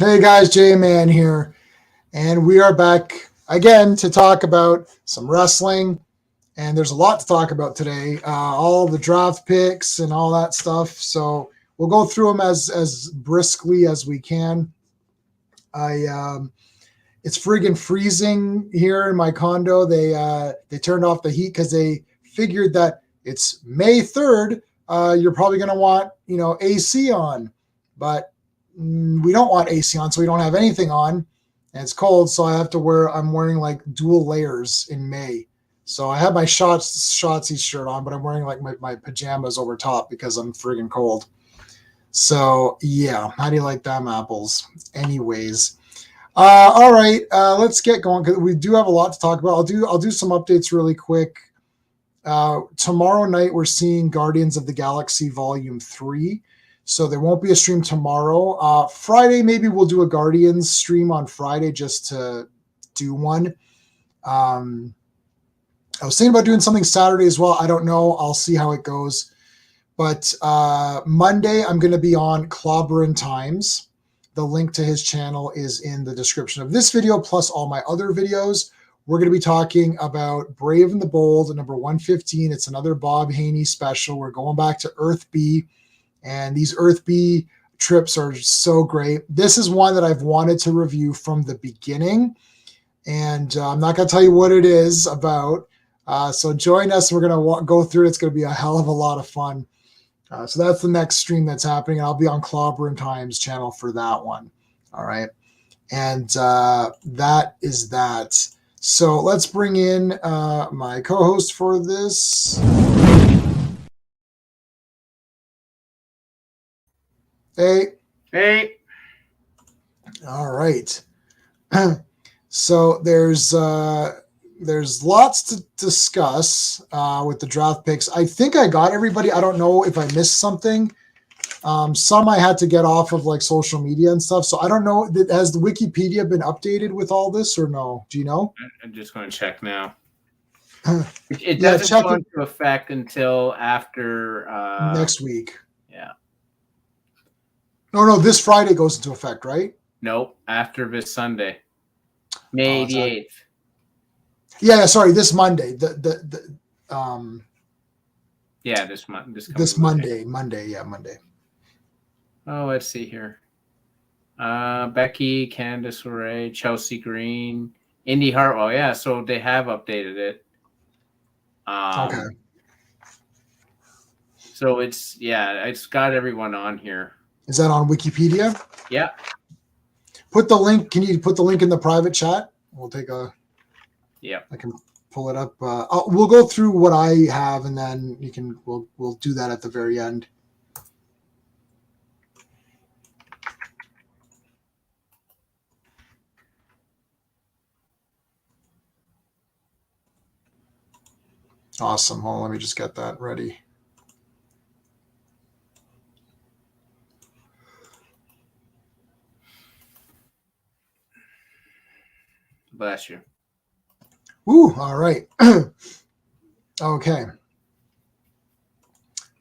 Hey guys, J-Man here, and we are back again to talk about some wrestling. And there's a lot to talk about today, all the draft picks and all that stuff. So we'll go through them as briskly as we can. I It's friggin' freezing here in my condo. They turned off the heat because they figured that it's May 3rd. You're probably gonna want AC on, but we don't want AC on, so we don't have anything on, and it's cold, so I'm wearing like dual layers in May. So I have my Shotzi shirt on, but I'm wearing like my pajamas over top because I'm friggin' cold. So yeah, how do you like them apples? Anyways, all right, let's get going because we do have a lot to talk about. I'll do some updates really quick. Tomorrow night we're seeing Guardians of the Galaxy Volume 3. So there won't be a stream tomorrow. Friday, maybe we'll do a Guardians stream on Friday just to do one. I was thinking about doing something Saturday as well. I don't know. I'll see how it goes. But Monday, I'm going to be on Clobberin Times. The link to his channel is in the description of this video, plus all my other videos. We're going to be talking about Brave and the Bold, number 115. It's another Bob Haney special. We're going back to Earth B. And these Earth B trips are so great. This is one that I've wanted to review from the beginning. And I'm not going to tell you what it is about. So join us. We're going to go through it. It's going to be a hell of a lot of fun. So that's the next stream that's happening. I'll be on Clobberin Times channel for that one. All right. And that is that. So let's bring in my co-host for this. Hey. All right. So there's lots to discuss with the draft picks. I think I got everybody. I don't know if I missed something. Some I had to get off of like social media and stuff. So I don't know. Has the Wikipedia been updated with all this or no? Do you know? I'm just going to check now. It doesn't go into effect until after next week. Yeah. No, this Friday goes into effect, right? Nope, after this Sunday, May 8th. Yeah, sorry, this Monday. Yeah, this Monday. Monday. Oh, let's see here. Becky, Candice LeRae, Chelsea Green, Indy Hartwell. Yeah, so they have updated it. Okay. So it's got everyone on here. Is that on Wikipedia? Yeah. Put the link. Can you put the link in the private chat? We'll take a. Yeah. I can pull it up. We'll go through what I have, and then we'll do that at the very end. Awesome. Hold on, let me just get that ready. Bless you. Woo, all right. Okay.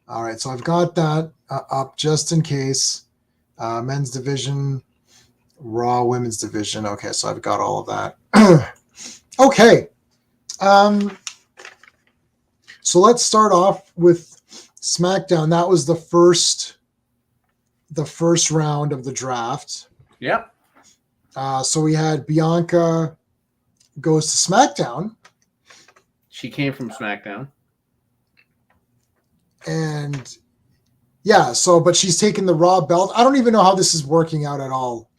All right, so I've got that up just in case. Men's division, Raw women's division. Okay, so I've got all of that. Okay. So let's start off with SmackDown. That was the first round of the draft. Yep. So we had Bianca goes to SmackDown. She came from SmackDown. And yeah, but she's taking the Raw belt. I don't even know how this is working out at all.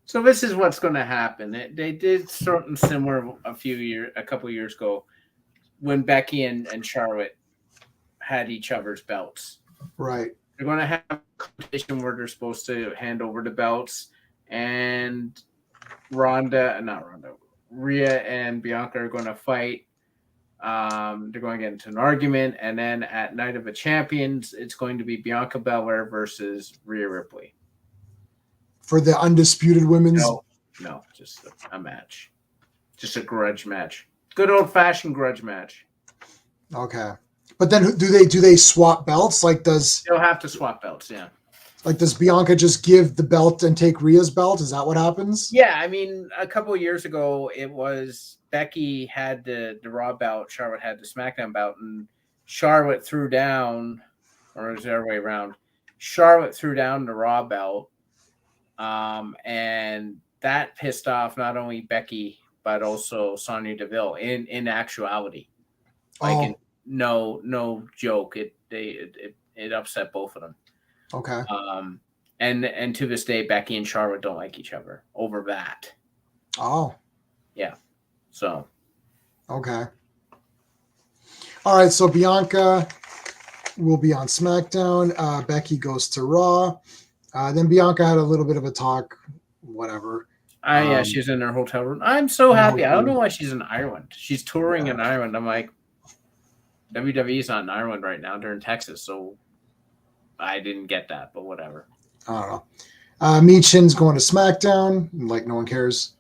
So this is what's going to happen. They did something similar a couple years ago when Becky and Charlotte had each other's belts. Right. They're going to have a competition where they're supposed to hand over the belts, and Rhea and Bianca are going to fight. They're going to get into an argument, and then at Night of the Champions, it's going to be Bianca Belair versus Rhea Ripley. For the undisputed women's? No, just a match. Just a grudge match. Good old-fashioned grudge match. Okay. But then do they swap belts? They'll have to swap belts, yeah. Like, does Bianca just give the belt and take Rhea's belt? Is that what happens? Yeah, I mean, a couple of years ago, it was Becky had the Raw belt, Charlotte had the SmackDown belt, and Charlotte threw down, or it was the other way around. Charlotte threw down the Raw belt, and that pissed off not only Becky but also Sonya Deville. In actuality, like Oh, no joke, it upset both of them. okay. And to this day, Becky and Charlotte don't like each other over that. Oh, Yeah. So. okay. All right. So Bianca will be on SmackDown. Becky goes to Raw. Then Bianca had a little bit of a talk, whatever. Yeah, she's in her hotel room. I'm so happy. I don't know why she's in Ireland. She's touring in Ireland. I'm like, WWE's not in Ireland right now. They're in Texas, so I didn't get that, but whatever. I don't know. Michin's going to SmackDown. Like, no one cares.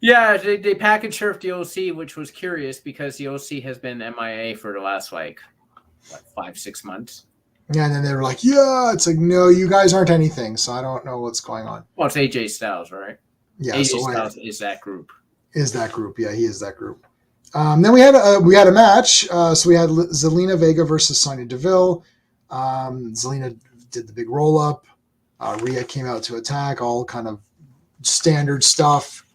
Yeah, they packaged her with the OC, which was curious because the OC has been MIA for the last, 5-6 months. Yeah, and then they were like, yeah. It's like, no, you guys aren't anything, so I don't know what's going on. Well, it's AJ Styles, right? Yeah, AJ Styles is that group. Is that group. Yeah, he is that group. Then we had a match. So we had Zelina Vega versus Sonya Deville. Zelina did the big roll up. Rhea came out to attack. All kind of standard stuff.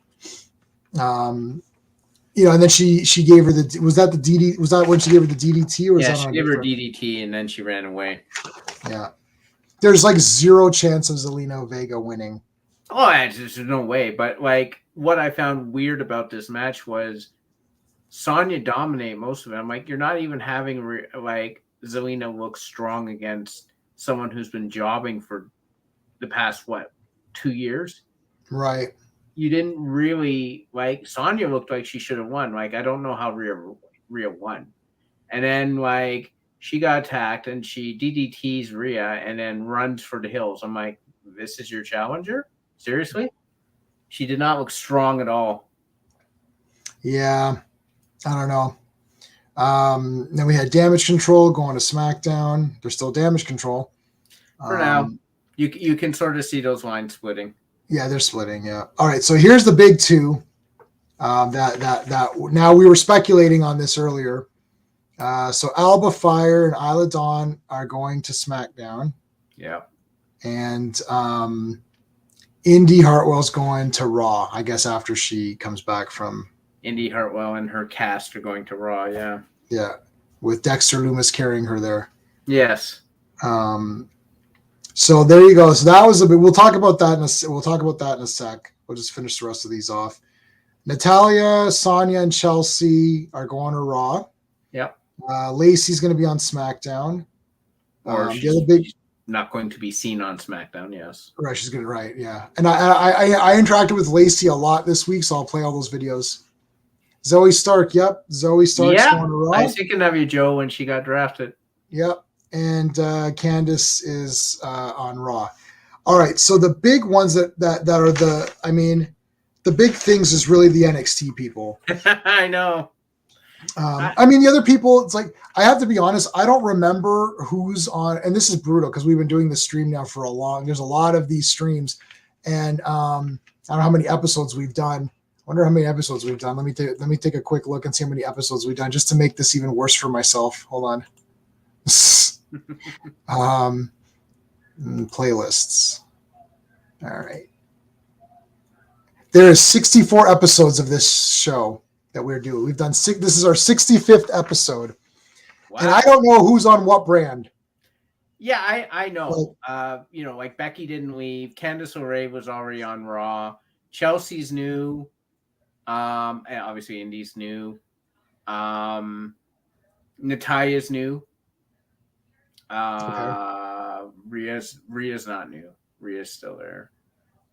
And then she gave her the. Was that the DD? Was that when she gave her the DDT? Or was that she gave her DDT and then she ran away. Yeah, there's like zero chance of Zelina Vega winning. Oh, there's no way. But what I found weird about this match was Sonya dominate most of it. I'm like, you're not even having Zelina look strong against someone who's been jobbing for the past 2 years, right? You didn't really Sonya looked like she should have won. I don't know how Rhea won, and then she got attacked and she DDTs Rhea and then runs for the hills. I'm like, this is your challenger? Seriously? She did not look strong at all. Yeah, I don't know. Then we had Damage Control going to SmackDown. They're still Damage Control. For now, you can sort of see those lines splitting. Yeah, they're splitting. Yeah. All right. So here's the big two. That now we were speculating on this earlier. So Alba Fire and Isla Dawn are going to SmackDown. Yeah. And Indy Hartwell's going to Raw, I guess, after she comes back from. Indy Hartwell and her cast are going to Raw. Yeah. Yeah, with Dexter Lumis carrying her there. Yes. So there you go. So that was a bit. We'll talk about that in a sec. We'll just finish the rest of these off. Natalya, Sonya, and Chelsea are going to Raw. Yep. Lacey's going to be on SmackDown. Or she's not going to be seen on SmackDown. Yes. Right. She's going to. Right. Yeah. And I interacted with Lacey a lot this week, so I'll play all those videos. Zoe Stark. Yep. Zoe Stark's going to Raw. I was thinking of you, Joe, when she got drafted. Yep. And Candice is on Raw. All right. So the big ones that are the big things is really the NXT people. I know. The other people, it's like, I have to be honest, I don't remember who's on, and this is brutal because we've been doing this stream now for there's a lot of these streams, and I don't know how many episodes we've done. I wonder how many episodes we've done. Let me take a quick look and see how many episodes we've done just to make this even worse for myself. Hold on. Playlists. All right. There is 64 episodes of this show that we're doing. We've done this is our 65th episode. Wow. And I don't know who's on what brand. Yeah, I know. Becky didn't leave. Candice LeRae was already on Raw. Chelsea's new. And obviously Indy's new. Natalya's new. Okay. Rhea's not new. Rhea's still there.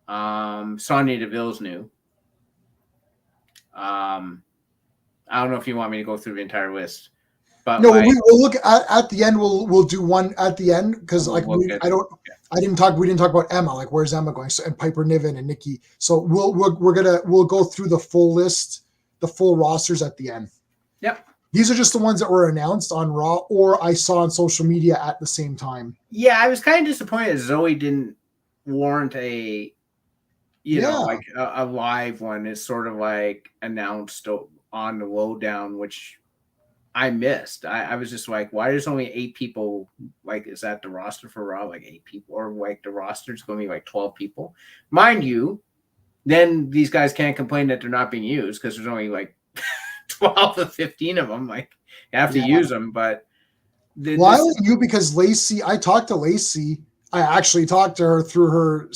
Sonya Deville's new. I don't know if you want me to go through the entire list, but no, we'll look at the end. We'll do one at the end because we didn't talk about Emma. Like, where's Emma going? So, and Piper Niven and Nikki. So we'll go through the full list, the full rosters at the end. Yep. These are just the ones that were announced on Raw or I saw on social media at the same time. Yeah, I was kind of disappointed Zoe didn't warrant a, Yeah. like a live one. Is sort of like announced on the lowdown, which I missed. I was just like, why there's only 8 people? Like, is that the roster for Raw? Like 8 people, or like the roster's going to be like 12 people, mind you. Then these guys can't complain that they're not being used because there's only like 12 to 15 of them. Like, you have to use them, but Why only you? Because Lacey, I talked to Lacey. I actually talked to her through her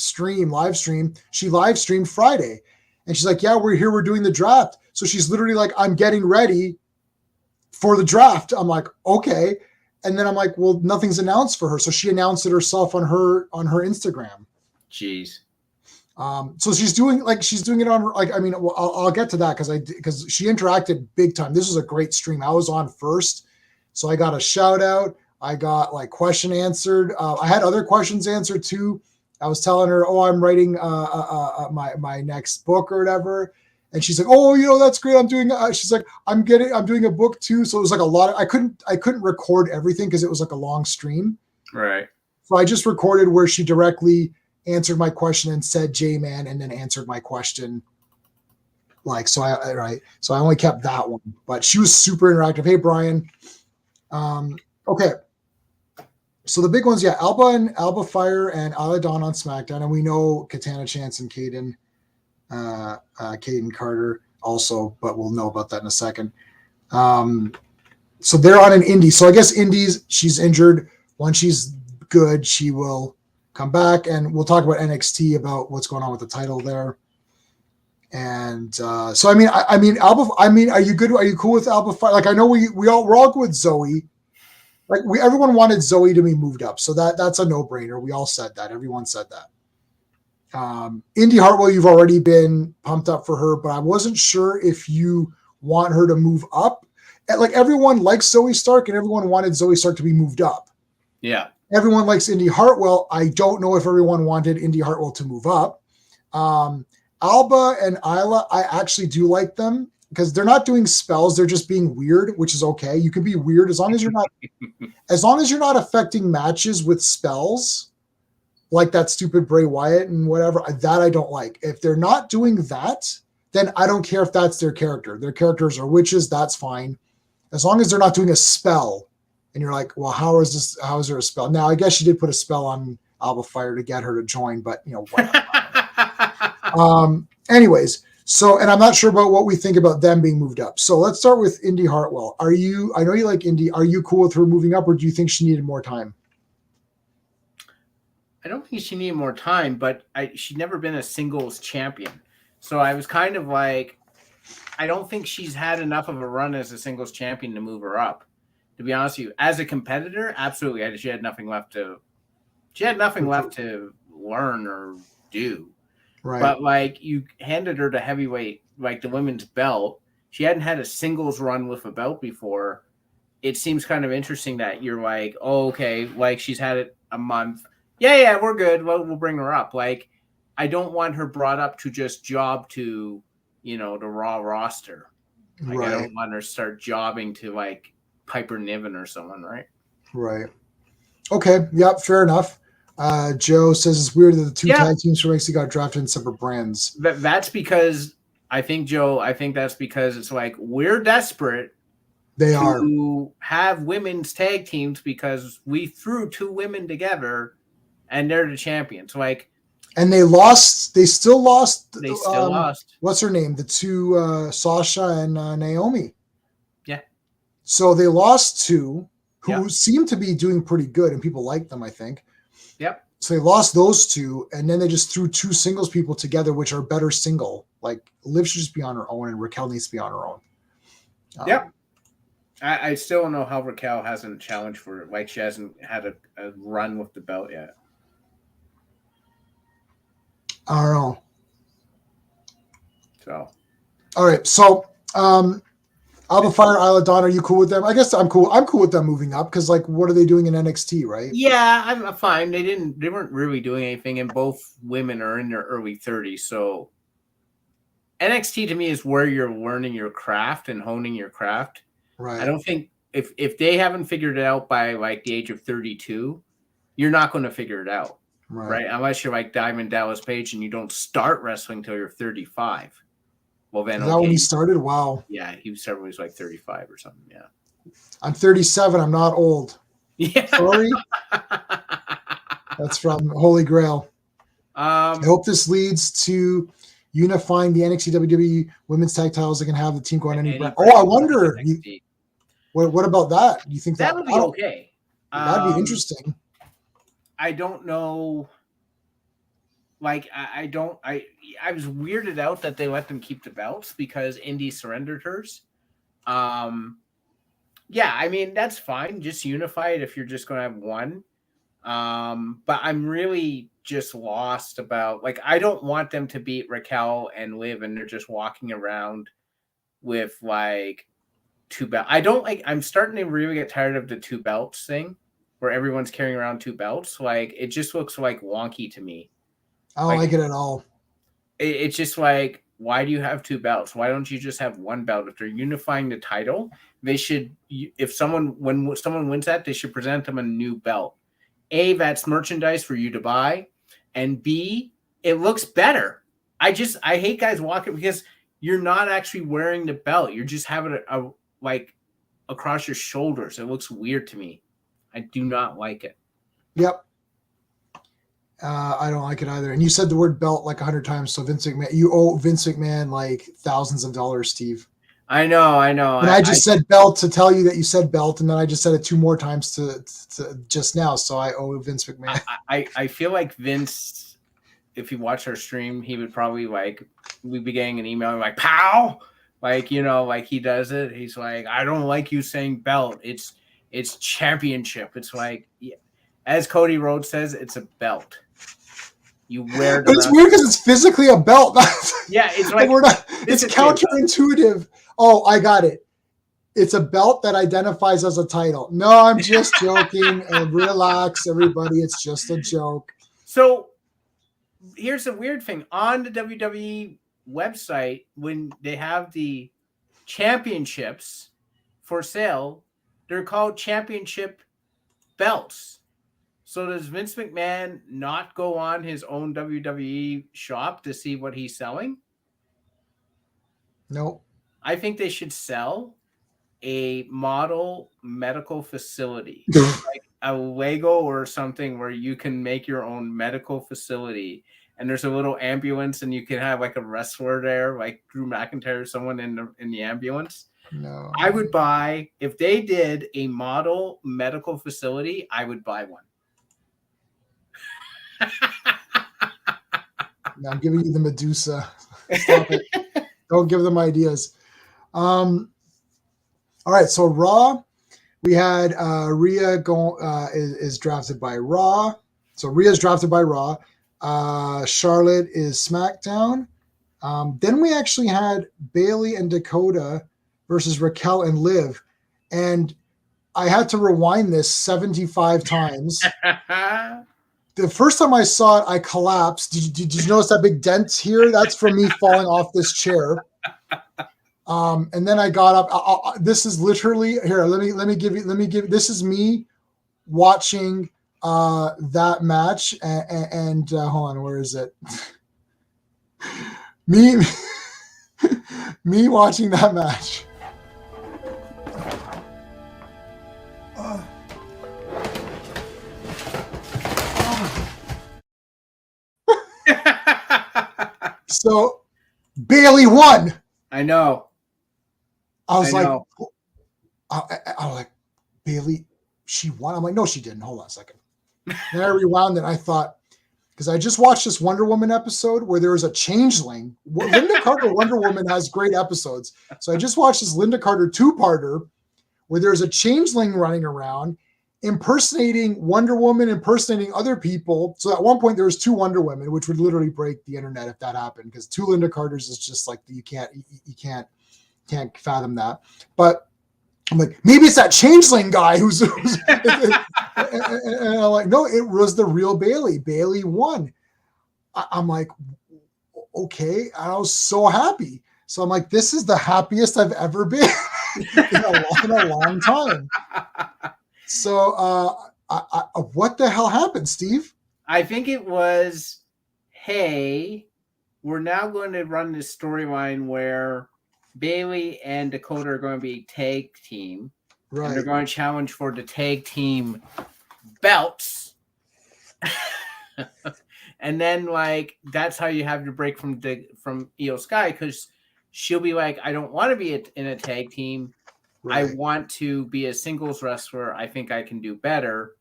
live stream. She live streamed Friday. And she's like, yeah, we're here. We're doing the draft. So she's literally like, I'm getting ready for the draft. I'm like, okay. And then I'm like, well, nothing's announced for her. So she announced it herself on her Instagram. Jeez. So she's doing it on, like, I mean, well, I'll get to that because she interacted big time. This was a great stream. I was on first. So I got a shout out. I got like question answered. I had other questions answered too. I was telling her, oh, I'm writing my next book or whatever. And she's like, oh, that's great. I'm doing, she's like, I'm doing a book too. So it was like a lot of, I couldn't record everything because it was like a long stream. Right. So I just recorded where she directly answered my question and said J-Man and then answered my question. Like, so I only kept that one, but she was super interactive. Hey, Brian. Okay. So the big ones, yeah, Alba Fire and Isla Dawn on SmackDown, and we know Katana Chance and Caden Carter also, but we'll know about that in a second. So they're on an indie. So I guess indies, she's injured. When she's good, she will come back, and we'll talk about NXT, about what's going on with the title there. And so I mean Alba. I mean, are you good? Are you cool with Alba Fire? Like, I know we're all good with Zoe. Like, everyone wanted Zoe to be moved up, so that's a no-brainer. We all said that. Everyone said that. Indy Hartwell, you've already been pumped up for her, but I wasn't sure if you want her to move up. Like, everyone likes Zoe Stark, and everyone wanted Zoe Stark to be moved up. Yeah. Everyone likes Indy Hartwell. I don't know if everyone wanted Indy Hartwell to move up. Alba and Isla, I actually do like them because they're not doing spells. They're just being weird, which is okay. You can be weird as long as you're not affecting matches with spells, like that stupid Bray Wyatt and whatever. That I don't like. If they're not doing that, then I don't care if that's their character. Their characters are witches. That's fine. As long as they're not doing a spell. And you're like, well, how is there a spell? Now, I guess she did put a spell on Alba Fire to get her to join, but whatever. Anyways, so, and I'm not sure about what we think about them being moved up. So let's start with Indy Hartwell. I know you like Indy. Are you cool with her moving up, or do you think she needed more time? I don't think she needed more time, but she'd never been a singles champion. So I was kind of like, I don't think she's had enough of a run as a singles champion to move her up. To be honest with you, as a competitor, absolutely, she had nothing left to learn or do. Right. But like, you handed her the heavyweight, like the women's belt. She hadn't had a singles run with a belt before. It seems kind of interesting that you're like, oh, okay, like she's had it a month. Yeah, we're good. Well, we'll bring her up. Like, I don't want her brought up to just job to, the Raw roster. Like, right. I don't want her to start jobbing to like Piper Niven or someone, right? Right. Okay. Yep. Fair enough. Joe says it's weird that the two tag teams from NXT got drafted in separate brands. That's because I think that's because it's like we're desperate to have women's tag teams because we threw 2 women together and they're the champions. Like, and they still lost. What's her name? The two, Sasha and Naomi. Yeah. So they lost 2 who seem to be doing pretty good, and people like them, I think. Yep. So they lost those 2, and then they just threw 2 singles people together, which are better single. Like, Liv should just be on her own, and Raquel needs to be on her own. Yep. I still don't know how Raquel hasn't challenged for it. Like, she hasn't had a run with the belt yet. I don't know. So. All right. So, Alba Fire, Isla Dawn, are you cool with them? I guess I'm cool. I'm cool with them moving up because, like, what are they doing in NXT, right? Yeah, I'm fine. They weren't really doing anything, and both women are in their early 30s. So NXT to me is where you're learning your craft and honing your craft. Right. I don't think if they haven't figured it out by like the age of 32, you're not going to figure it out, right? Unless you're like Diamond Dallas Page and you don't start wrestling till you're 35. Well, then Is that when he started? Wow. Yeah, he started when he was like 35 or something. Yeah. I'm 37. I'm not old. Yeah. Sorry. That's from Holy Grail. I hope this leads to unifying the NXT WWE women's tag titles. They can have the team go on any brand. Oh, I wonder. What about that? You think that would be okay? That'd be interesting. I don't know. Like I was weirded out that they let them keep the belts because Indy surrendered hers. Yeah, I mean that's fine. Just unify it if you're just going to have one. But I'm really just lost about, like, I don't want them to beat Raquel and Liv and they're just walking around with like two belts. I'm starting to really get tired of the two belts thing where everyone's carrying around two belts. Like, it just looks like wonky to me. I don't like it at all. It's just like, why do you have two belts? Why don't you just have one belt? If they're unifying the title, they should, when someone wins that, they should present them a new belt. A, that's merchandise for you to buy, and B, it looks better. I hate guys walking because you're not actually wearing the belt. You're just having it like across your shoulders. It looks weird to me. I do not like it. Yep. I don't like it either. And you said the word belt like 100 times. So Vince McMahon, you owe Vince McMahon like thousands of dollars, Steve. I know. And I said belt to tell you that you said belt, and then I just said it 2 more times to just now. So I owe Vince McMahon. I feel like Vince, if he watched our stream, he would probably we'd be getting an email like, "Pow!" Like, like he does it. He's like, "I don't like you saying belt. It's championship." It's like, as Cody Rhodes says, it's a belt. You wear it. But it's weird because it's physically a belt. Yeah, it's like it's counterintuitive. Oh, I got it. It's a belt that identifies as a title. No, I'm just joking. And relax, everybody. It's just a joke. So here's the weird thing. On the WWE website, when they have the championships for sale, they're called championship belts. So does Vince McMahon not go on his own WWE shop to see what he's selling? Nope. I think they should sell a model medical facility, like a Lego or something where you can make your own medical facility. And there's a little ambulance and you can have like a wrestler there, like Drew McIntyre or someone in the ambulance. No. I would buy, if they did a model medical facility, I would buy one. Now I'm giving you the Medusa. Stop it. Don't give them ideas. All right, so Raw, we had Rhea is drafted by Raw. So Rhea's drafted by Raw. Charlotte is SmackDown. Then we actually had Bayley and Dakota versus Raquel and Liv. And I had to rewind this 75 times. The first time I saw it, I collapsed. Did you notice that big dent here? That's from me falling off this chair. And then I got up. This is literally here. Let me give. This is me watching that match. And hold on, where is it? me watching that match. So Bayley won. I know. I was like, Bayley, she won. I'm like, no, she didn't. Hold on a second. Then I rewound it. And I thought, because I just watched this Wonder Woman episode where there was a changeling. Linda Carter Wonder Woman has great episodes. So I just watched this Linda Carter 2-parter where there's a changeling running around impersonating Wonder Woman, impersonating other people. So at one point there was 2 Wonder Women, which would literally break the internet if that happened, because 2 Linda Carters is just like, you can't fathom that. But I'm like, maybe it's that changeling guy who's and I'm like, no, it was the real Bayley. Bayley won. I'm like, okay. And I was so happy. So I'm like, this is the happiest I've ever been in a long time. So what the hell happened, Steve? I think it was, hey, we're now going to run this storyline where Bailey and Dakota are going to be a tag team. Right. And they're going to challenge for the tag team belts. And then, like, that's how you have to break from Io Sky, because she'll be like, I don't want to be in a tag team. Right. I want to be a singles wrestler. I think I can do better.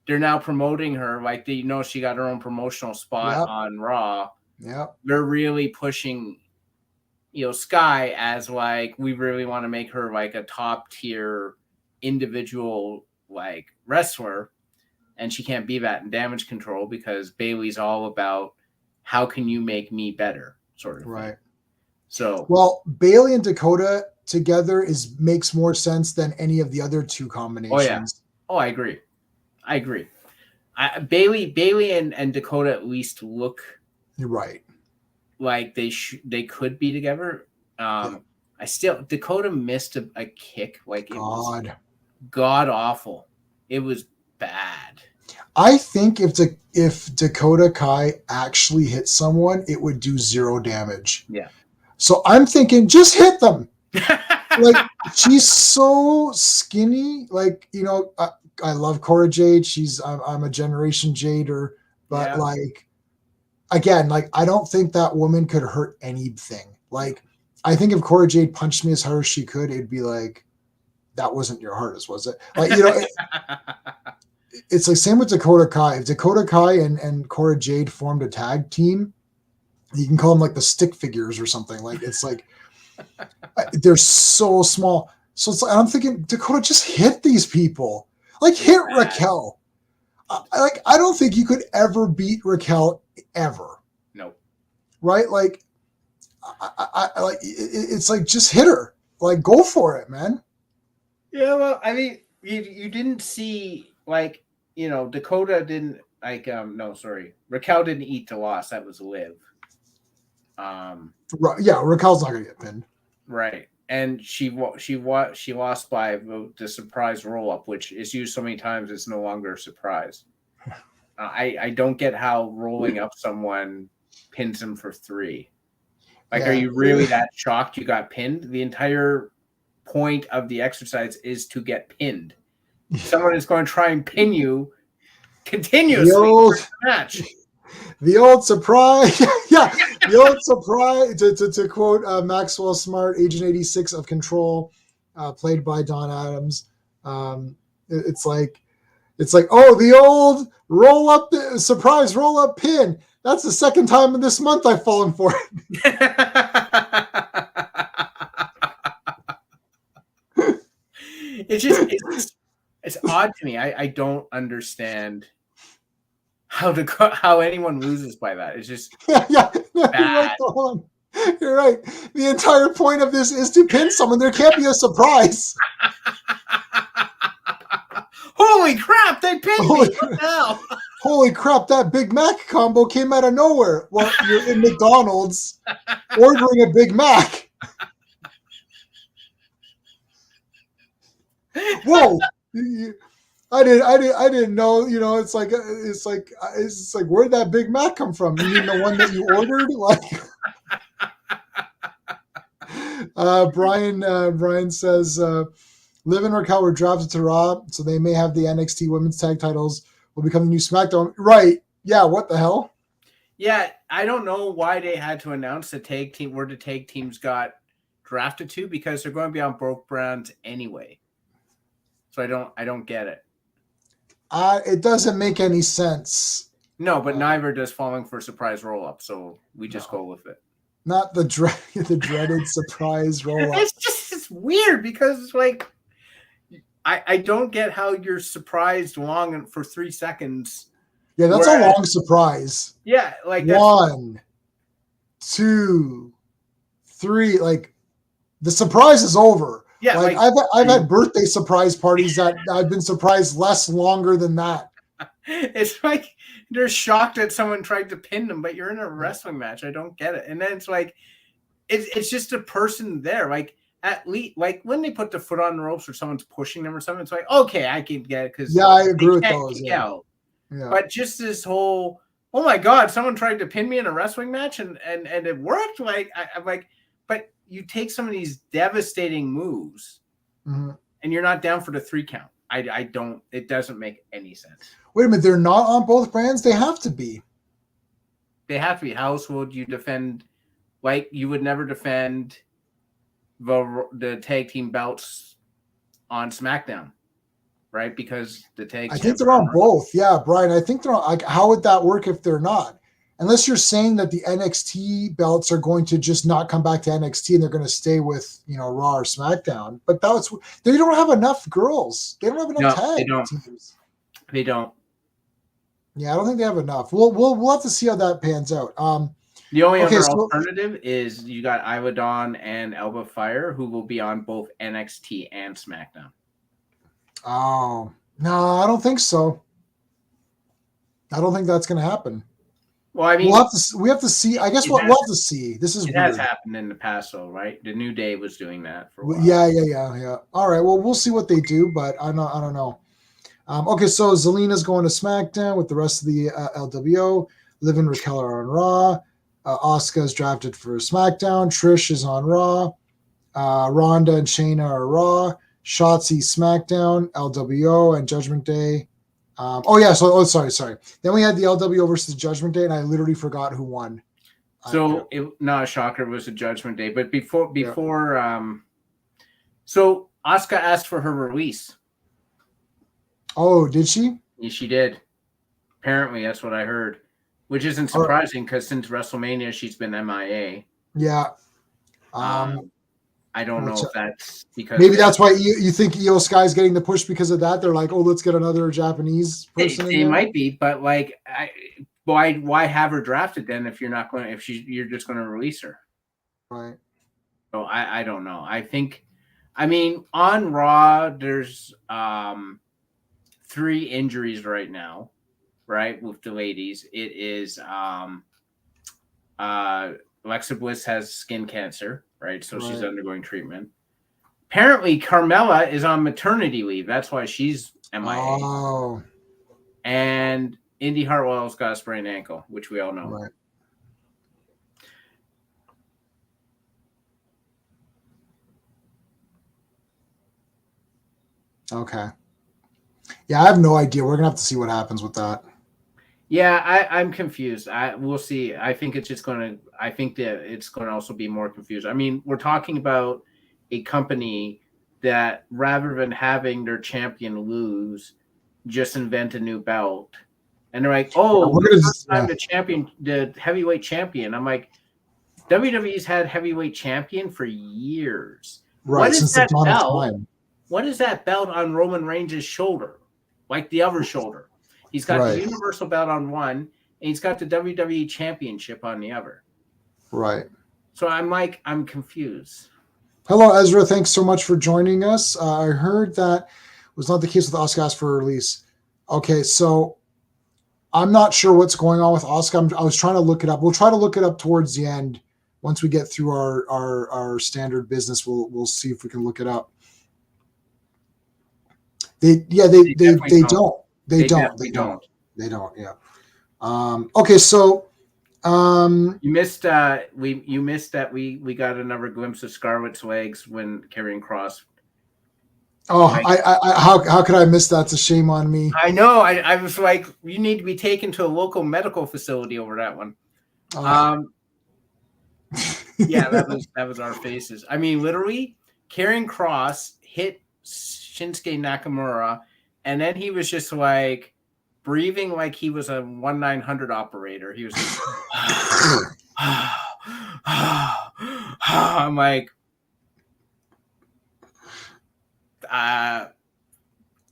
They're now promoting her. Like, they she got her own promotional spot on Raw. Yep. They're really pushing Sky as, like, we really want to make her like a top tier individual, like, wrestler. And she can't be that in Damage Control, because Bailey's all about how can you make me better, sort of right thing. So, well, Bailey and Dakota together makes more sense than any of the other two combinations. I agree. Bailey and Dakota at least look right, like they could be together. Dakota missed a kick, like it was god awful. It was bad. I think if Dakota Kai actually hit someone, it would do 0 damage. Yeah. So I'm thinking, just hit them. Like, she's so skinny. Like, I love Cora Jade. I'm a Generation Jader, but like, again, like, I don't think that woman could hurt anything. Like, I think if Cora Jade punched me as hard as she could, it'd be like, that wasn't your hardest, was it? Like, it's like same with Dakota Kai. If Dakota Kai and Cora Jade formed a tag team, you can call them like the stick figures or something. Like, it's like they're so small. So it's like, I'm thinking, Dakota, just hit these people. Like, hit Raquel. I don't think you could ever beat Raquel ever. No. Right? Like, I like it's like, just hit her. Like, go for it, man. Yeah, well, I mean, you didn't see, like, Dakota didn't, like, Raquel didn't eat the loss. That was Liv. Yeah, Raquel's not gonna get pinned. Right, and she lost by the surprise roll up, which is used so many times it's no longer a surprise. I don't get how rolling up someone pins them for 3. Like, are you really that shocked you got pinned? The entire point of the exercise is to get pinned. Someone is going to try and pin you continuously for the match. The old surprise. Yeah, the old surprise. To quote Maxwell Smart, Agent 86 of Control, played by Don Adams. It's like, oh, the old surprise roll up pin. That's the second time in this month I've fallen for it. It's odd to me. I don't understand how anyone loses by that. It's just bad. You're right. The entire point of this is to pin someone. There can't be a surprise. Holy crap! They pinned me now. Holy crap! That Big Mac combo came out of nowhere. Well, you're in McDonald's ordering a Big Mac. Whoa! I didn't know. It's like where'd that Big Mac come from? You mean the one that you ordered? Like, Brian says, Liv and Raquel were drafted to Raw, so they may have the NXT Women's Tag Titles. Will become the new SmackDown. Right? Yeah. What the hell? Yeah, I don't know why they had to announce the tag team where the tag teams got drafted to, because they're going to be on both brands anyway. So I don't get it. It doesn't make any sense. No, but neither does falling for a surprise roll up. So we just go with it. Not the dreaded surprise roll up. It's weird, because it's like, I don't get how you're surprised long for 3 seconds. Yeah, that's a long surprise. Yeah, like 1, 2, 3. Like, the surprise is over. Yeah, like I've had birthday surprise parties that I've been surprised less longer than that. It's like they're shocked that someone tried to pin them, but you're in a wrestling match. I don't get it. And then it's like, it's just a person there. Like at least, like when they put the foot on the ropes or someone's pushing them or something, it's like okay, I can get it because Yeah, I they agree with can't those. kick Yeah. out. Yeah. But just this whole, oh my god, someone tried to pin me in a wrestling match and it worked. Like I'm like, but you take some of these devastating moves, Mm-hmm. and you're not down for the 3 count. I don't. It doesn't make any sense. Wait a minute, they're not on both brands? They have to be. They have to be. How else would you defend? Like you would never defend the tag team belts on SmackDown, right? Because the tag. I think they're on both. Yeah, Brian. I think they're on. Like, how would that work if they're not? Unless you're saying that the NXT belts are going to just not come back to NXT and they're going to stay with Raw or SmackDown. But they don't have enough girls. They don't have enough tag teams. They don't. Yeah, I don't think they have enough. We'll have to see how that pans out. The only other alternative is you got Isla Dawn and Elba Fire, who will be on both NXT and SmackDown. Oh, no, I don't think so. I don't think that's going to happen. Well, I mean, we have to see. I guess we'll have to see. This is it weird. has happened in the past, though, right? The New Day was doing that for a while. Yeah. All right. Well, we'll see what they do, but I don't know. Okay, so Zelina's going to SmackDown with the rest of the LWO. Liv and Raquel are on Raw. Asuka is drafted for SmackDown. Trish is on Raw. Ronda and Shayna are Raw. Shotzi SmackDown. LWO and Judgment Day. Sorry. Then we had the LWO versus Judgment Day, and I literally forgot who won. So not a shocker, it was a Judgment Day. But before, so Asuka asked for her release. Oh, did she? Yeah, she did. Apparently, that's what I heard, which isn't surprising because since WrestleMania, she's been MIA. Yeah. I don't know if that's because maybe that's why you think Io Sky's getting the push because of that. They're like, oh, let's get another Japanese person. They might be, but like, why have her drafted then if you're not going? If you're just going to release her, right? So I don't know. I mean, on Raw, there's 3 injuries right now, right? With the ladies, it is Alexa Bliss has skin cancer, right? So she's undergoing treatment. Apparently, Carmella is on maternity leave. That's why she's MIA. Oh. And Indy Hartwell's got a sprained ankle, which we all know. Right. Okay. Yeah, I have no idea. We're gonna have to see what happens with that. Yeah, I'm confused. We'll see. I think it's just gonna. I think that it's going to also be more confused. I mean, we're talking about a company that rather than having their champion lose, just invent a new belt, and they're like, "Oh, I'm the heavyweight champion." I'm like, WWE's had heavyweight champion for years. Right, since the dawn of time. What is that belt on Roman Reigns' shoulder? Like the other shoulder. He's got the Universal belt on one, and he's got the WWE Championship on the other. Right. So I'm confused. Hello, Ezra. Thanks so much for joining us. I heard that was not the case with Asuka asked for a release. Okay, so I'm not sure what's going on with Asuka. I was trying to look it up. We'll try to look it up towards the end. Once we get through our standard business, we'll see if we can look it up. They don't. They don't. Yeah. Okay, so you missed that we got another glimpse of Scarlett's legs when Karrion Kross. Oh, how could I miss that? It's a shame on me. I know. I was like, you need to be taken to a local medical facility over that one. Yeah, that was our faces. I mean, literally, Karrion Kross hit Shinsuke Nakamura, and then he was just like breathing like he was a 1-900 operator. He was just, I'm like,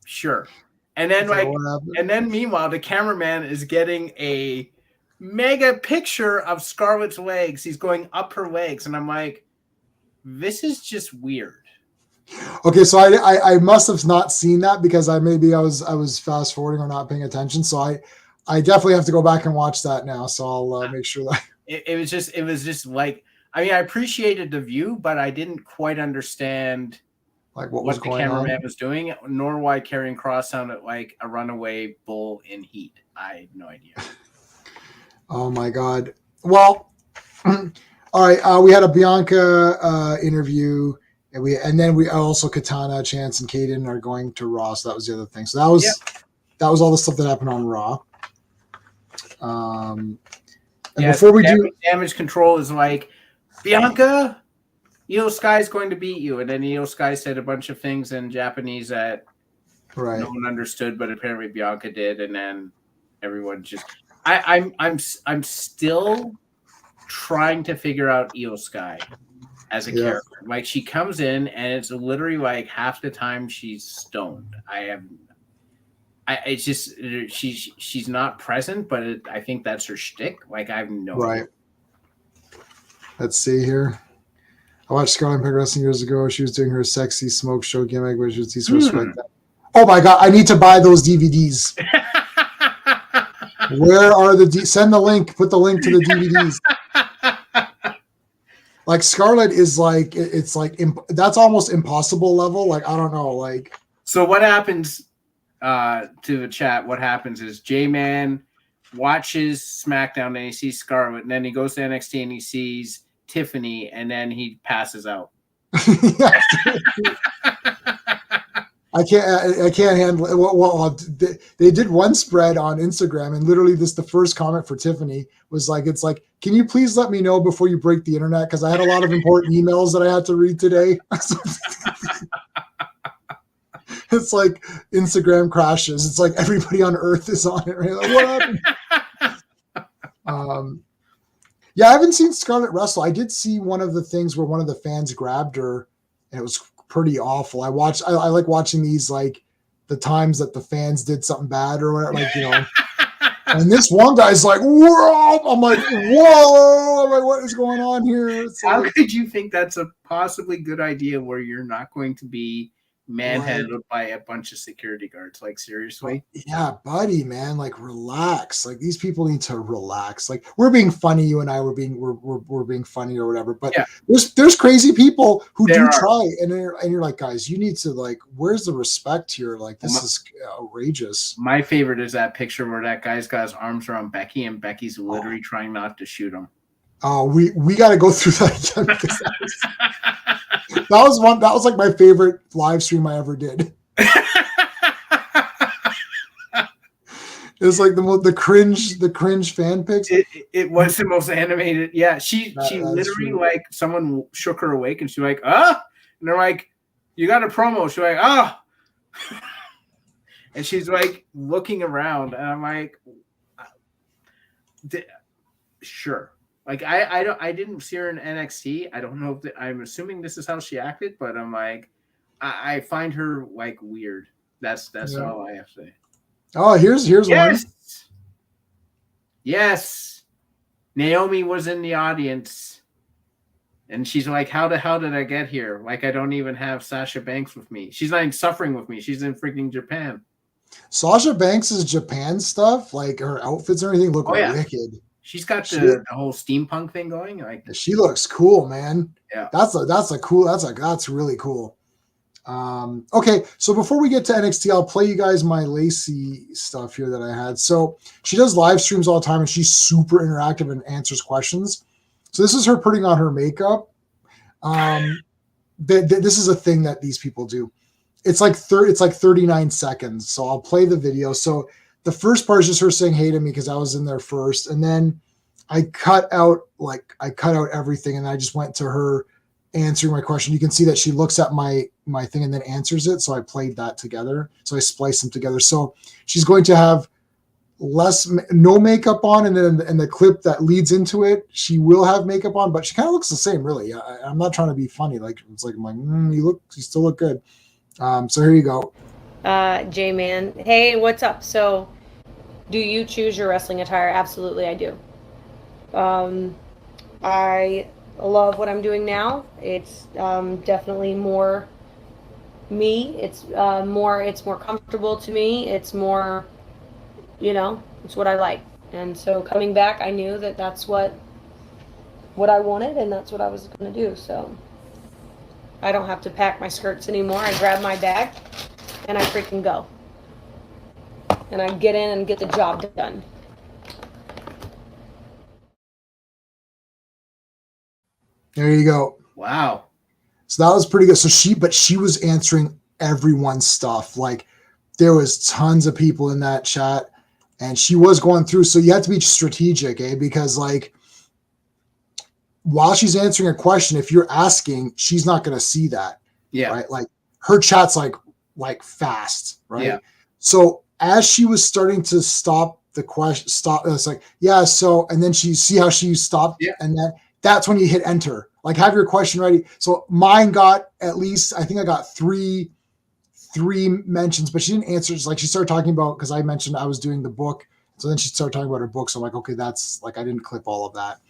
sure. And then meanwhile, the cameraman is getting a mega picture of Scarlett's legs. He's going up her legs, and I'm like, this is just weird. Okay, so I must have not seen that because I was fast forwarding or not paying attention. So I definitely have to go back and watch that now. So I'll make sure that it was just like I mean, I appreciated the view, but I didn't quite understand Like what was what the going on? cameraman was doing, nor why Karrion Kross sounded like a runaway bull in heat. I have no idea. Oh my God. Well, all right. We had a Bianca interview, and then we also Katana, Chance, and Kaden are going to Raw. So that was the other thing. So that was all the stuff that happened on Raw. And before we do damage control is like, Bianca, Io Sky's going to beat you, and then Io Sky said a bunch of things in Japanese that no one understood, but apparently Bianca did, and then everyone just. I'm still trying to figure out Io Sky as a character. Like, she comes in and it's literally like half the time she's stoned. It's just she's not present, but I think that's her shtick. Like, I have no idea. Let's see here. I watched Scarlet Pig Wrestling years ago. She was doing her sexy smoke show gimmick, which was disrespect that. Oh my God, I need to buy those DVDs. Where are send the link, put the link to the DVDs. Like, Scarlet is like, it's like, that's almost impossible level. Like, I don't know. Like, so what happens to the chat? What happens is J-Man watches SmackDown and he sees Scarlet, and then he goes to NXT and he sees Tiffany, and then he passes out. I can't handle it. Well, they did one spread on Instagram, and literally the first comment for Tiffany was like, it's like, can you please let me know before you break the internet? Because I had a lot of important emails that I had to read today. It's like Instagram crashes. It's like everybody on Earth is on it. Right? Like, what happened? Yeah, I haven't seen Scarlett wrestle. I did see one of the things where one of the fans grabbed her, and it was pretty awful. I like watching these, like, the times that the fans did something bad or whatever, like, you know. And this one guy's like, whoa! I'm like, whoa! I'm like, what is going on here? How could you think that's a possibly good idea where you're not going to be manhandled by a bunch of security guards? Like, seriously? Yeah, buddy, man, like, relax. Like, these people need to relax. Like, we're being funny, you and I we're being funny or whatever, but there's crazy people who try, and you're like, guys, you need to, like, where's the respect here? Like, this is outrageous. My favorite is that picture where that guy's got his arms around Becky, and Becky's literally trying not to shoot him. Oh, we got to go through that again, because that was like my favorite live stream I ever did. It was like the cringe fan pics. It was the most animated. Yeah, she literally, like, someone shook her awake, and she's like, and they're like, you got a promo. She's like, and she's like looking around, and I'm like, sure. Like, I didn't see her in NXT. I don't know if I'm assuming this is how she acted, but I'm like, I find her, like, weird. That's all I have to say. Oh, here's one. Yes. Naomi was in the audience, and she's like, how the hell did I get here? Like, I don't even have Sasha Banks with me. She's not even suffering with me. She's in freaking Japan. Sasha Banks' Japan stuff, like her outfits and everything, look wicked. She's got the whole steampunk thing going. Like, she looks cool, man. Yeah, that's really cool. Okay, so before we get to NXT, I'll play you guys my Lacey stuff here that I had. So she does live streams all the time, and she's super interactive and answers questions. So this is her putting on her makeup. This is a thing that these people do. It's like 39 seconds. So I'll play the video. So the first part is just her saying hey to me because I was in there first, and then I cut out everything, and I just went to her answering my question. You can see that she looks at my thing and then answers it. So I played that together. So I spliced them together. So she's going to have no makeup on, and then in the clip that leads into it, she will have makeup on, but she kind of looks the same, really. I'm not trying to be funny. Like, it's like, I'm like, you still look good. So here you go. J-Man. Hey, what's up? So, do you choose your wrestling attire? Absolutely, I do. I love what I'm doing now. It's definitely more me. It's more comfortable to me. It's more, it's what I like. And so coming back, I knew that that's what what I wanted, and that's what I was going to do. So I don't have to pack my skirts anymore. I grab my bag and I freaking go. And I get in and get the job done. There you go. Wow. So that was pretty good. So she was answering everyone's stuff. Like there was tons of people in that chat, and she was going through. So you have to be strategic, because like while she's answering a question, if you're asking, she's not going to see that. Yeah. Right. Like her chat's like fast. Right. Yeah. So as she was starting to stop the question, it's like, yeah. So, and then she see how she stopped, and then that's when you hit enter. Like have your question ready. So mine got at least, I think I got three mentions, but she didn't answer. It's like she started talking about, because I mentioned I was doing the book. So then she started talking about her book. So I'm like, okay, that's like, I didn't clip all of that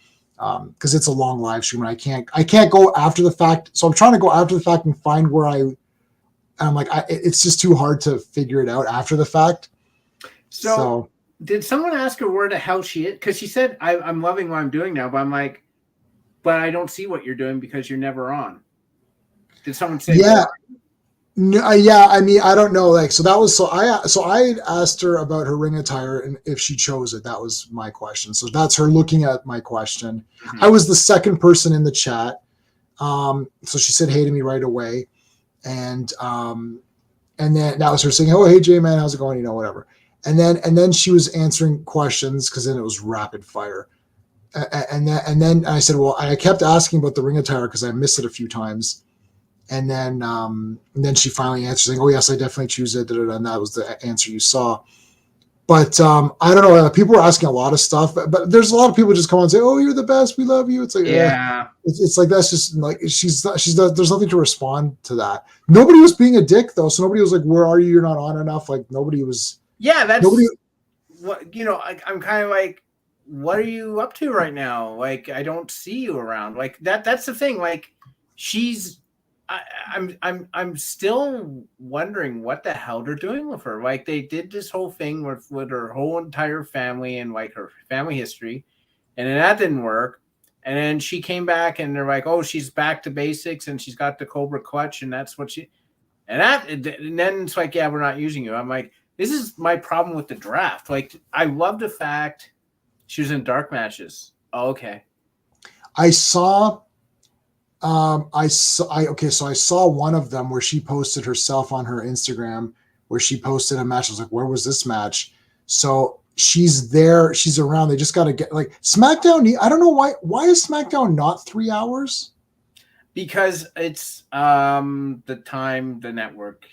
because it's a long live stream and I can't go after the fact. So I'm trying to go after the fact and find where I'm like, it's just too hard to figure it out after the fact. So did someone ask her where the hell she is? Because she said, I'm loving what I'm doing now, but I'm like, but I don't see what you're doing because you're never on. Did someone say? Yeah. No, yeah, I mean, I don't know. Like, so I had asked her about her ring attire and if she chose it. That was my question. So that's her looking at my question. Mm-hmm. I was the second person in the chat. So she said hey to me right away, and then that was her saying, "Oh, hey Jay, man, how's it going? You know, whatever." And then she was answering questions because then it was rapid fire. And then I said, well, I kept asking about the ring attire because I missed it a few times. And then she finally answered saying, "Oh yes, I definitely choose it." And that was the answer you saw. But I don't know. People were asking a lot of stuff, but there's a lot of people just come on and say, "Oh, you're the best. We love you." It's like, yeah, it's like that's just like she's there's nothing to respond to that. Nobody was being a dick though, so nobody was like, "Where are you? You're not on enough." Like nobody was. Yeah, that's nobody. What I'm kind of like, what are you up to right now? Like I don't see you around. Like that's the thing. Like she's. I'm still wondering what the hell they're doing with her. Like they did this whole thing with her whole entire family and like her family history, and then that didn't work. And then she came back and they're like, "Oh, she's back to basics and she's got the Cobra clutch and that's what she." And then it's like, "Yeah, we're not using you." I'm like, this is my problem with the draft. Like I love the fact she was in dark matches. Oh, okay. I saw one of them where she posted herself on her Instagram where she posted a match. I was like, where was this match? So she's there, she's around. They just got to get like SmackDown. I don't know why is SmackDown not 3 hours? Because it's the time the network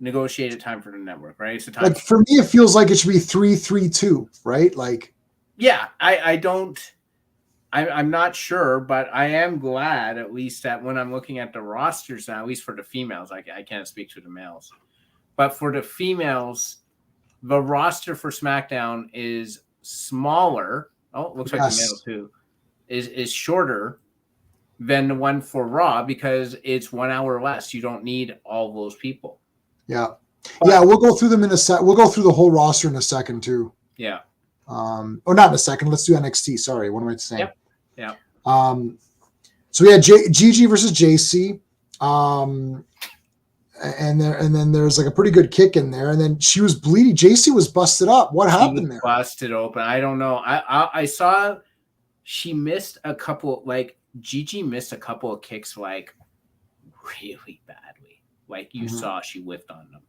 negotiated time for the network, right? It's the time. Like for me, it feels like it should be 3-3-2, right? Like, yeah, I'm not sure, but I am glad at least that when I'm looking at the rosters now, at least for the females, I can't speak to the males, but for the females, the roster for SmackDown is smaller. Oh, it looks like the male too is shorter than the one for Raw because it's 1 hour less. You don't need all those people. Yeah. Yeah, we'll go through them in a sec. We'll go through the whole roster in a second too. Yeah. Or not in a second. Let's do NXT. Sorry, what am I saying? Yep. Yeah. So we had Gigi versus JC. And then there's like a pretty good kick in there, and then she was bleeding. JC was busted up. What happened there? Busted open. I don't know. I saw she missed a couple. Like Gigi missed a couple of kicks, like really badly. Like you saw, she whiffed on them.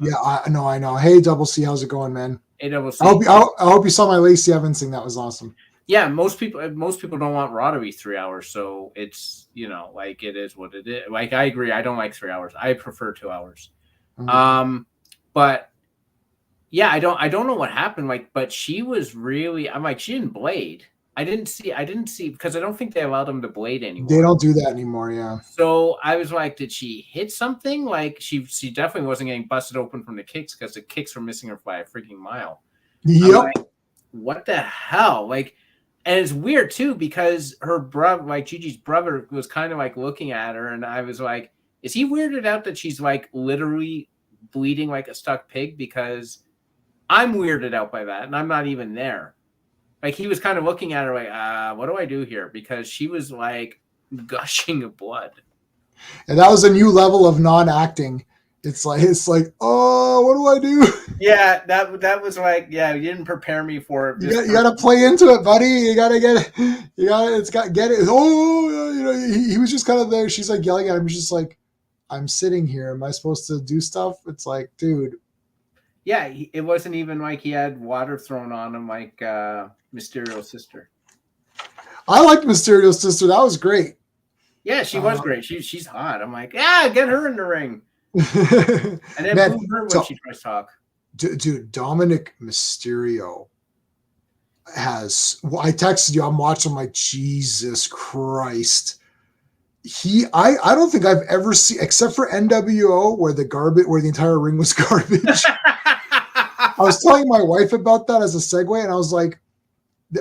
Yeah, I know. Hey, Double C, how's it going, man? Hey, Double C. I hope you saw my Lacey Evans thing. That was awesome. Yeah, most people don't want Raw to be 3 hours, so it's like it is what it is. Like I agree, I don't like 3 hours. I prefer 2 hours. Mm-hmm. But yeah, I don't know what happened. Like, but she was really. I'm like, she didn't blade. I didn't see because I don't think they allowed them to blade anymore. They don't do that anymore, yeah. So I was like, did she hit something? Like she definitely wasn't getting busted open from the kicks because the kicks were missing her by a freaking mile. Yep. Like, what the hell? Like, and it's weird too because her brother, like Gigi's brother, was kind of like looking at her, and I was like, is he weirded out that she's like literally bleeding like a stuck pig? Because I'm weirded out by that, and I'm not even there. like he was kind of looking at her like, what do I do here? Because she was like gushing of blood. And that was a new level of non-acting. It's like, oh, what do I do? Yeah, that was like, you didn't prepare me for it. You got to play into it, buddy. You got to get it. Get it. Oh, he was just kind of there. She's like yelling at him. He's just like, I'm sitting here. Am I supposed to do stuff? It's like, dude. Yeah, it wasn't even like he had water thrown on him like Mysterio's sister. I liked Mysterio's sister. That was great. Yeah, she was great. She's hot. I'm like, get her in the ring. And then boom her when she tries to talk. Dude, Dominic Mysterio has. I texted you. I'm watching. I'm like, Jesus Christ. I don't think I've ever seen, except for NWO, where the entire ring was garbage. I was telling my wife about that as a segue, and I was like,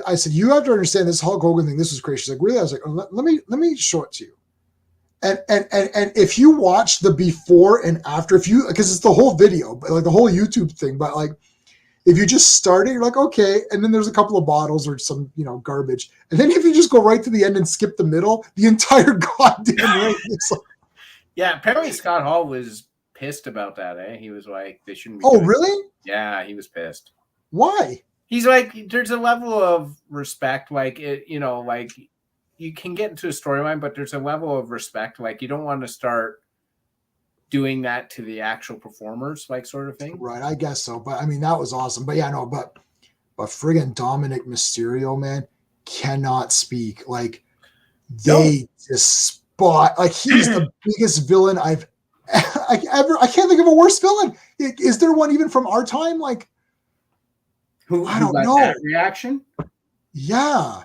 I said, you have to understand this Hulk Hogan thing. This was crazy. She's like, really? I was like, let me show it to you. And if you watch the before and after, because it's the whole video, but like the whole YouTube thing, but like if you just start it, you're like, okay, and then there's a couple of bottles or some garbage, and then if you just go right to the end and skip the middle, the entire goddamn ring. Like, yeah, apparently Scott Hall was pissed about that. He was like, they shouldn't be. Oh, really? Yeah, he was pissed. Why? He's like, there's a level of respect, like like you can get into a storyline, but there's a level of respect. Like you don't want to start doing that to the actual performers, like sort of thing. Right, I guess so. But I mean, that was awesome. But yeah, no, but friggin' Dominic Mysterio, man, cannot speak. Like they just spot, like he's the biggest villain I can't think of a worse villain. Is there one even from our time? Like who I don't got know. That reaction? Yeah.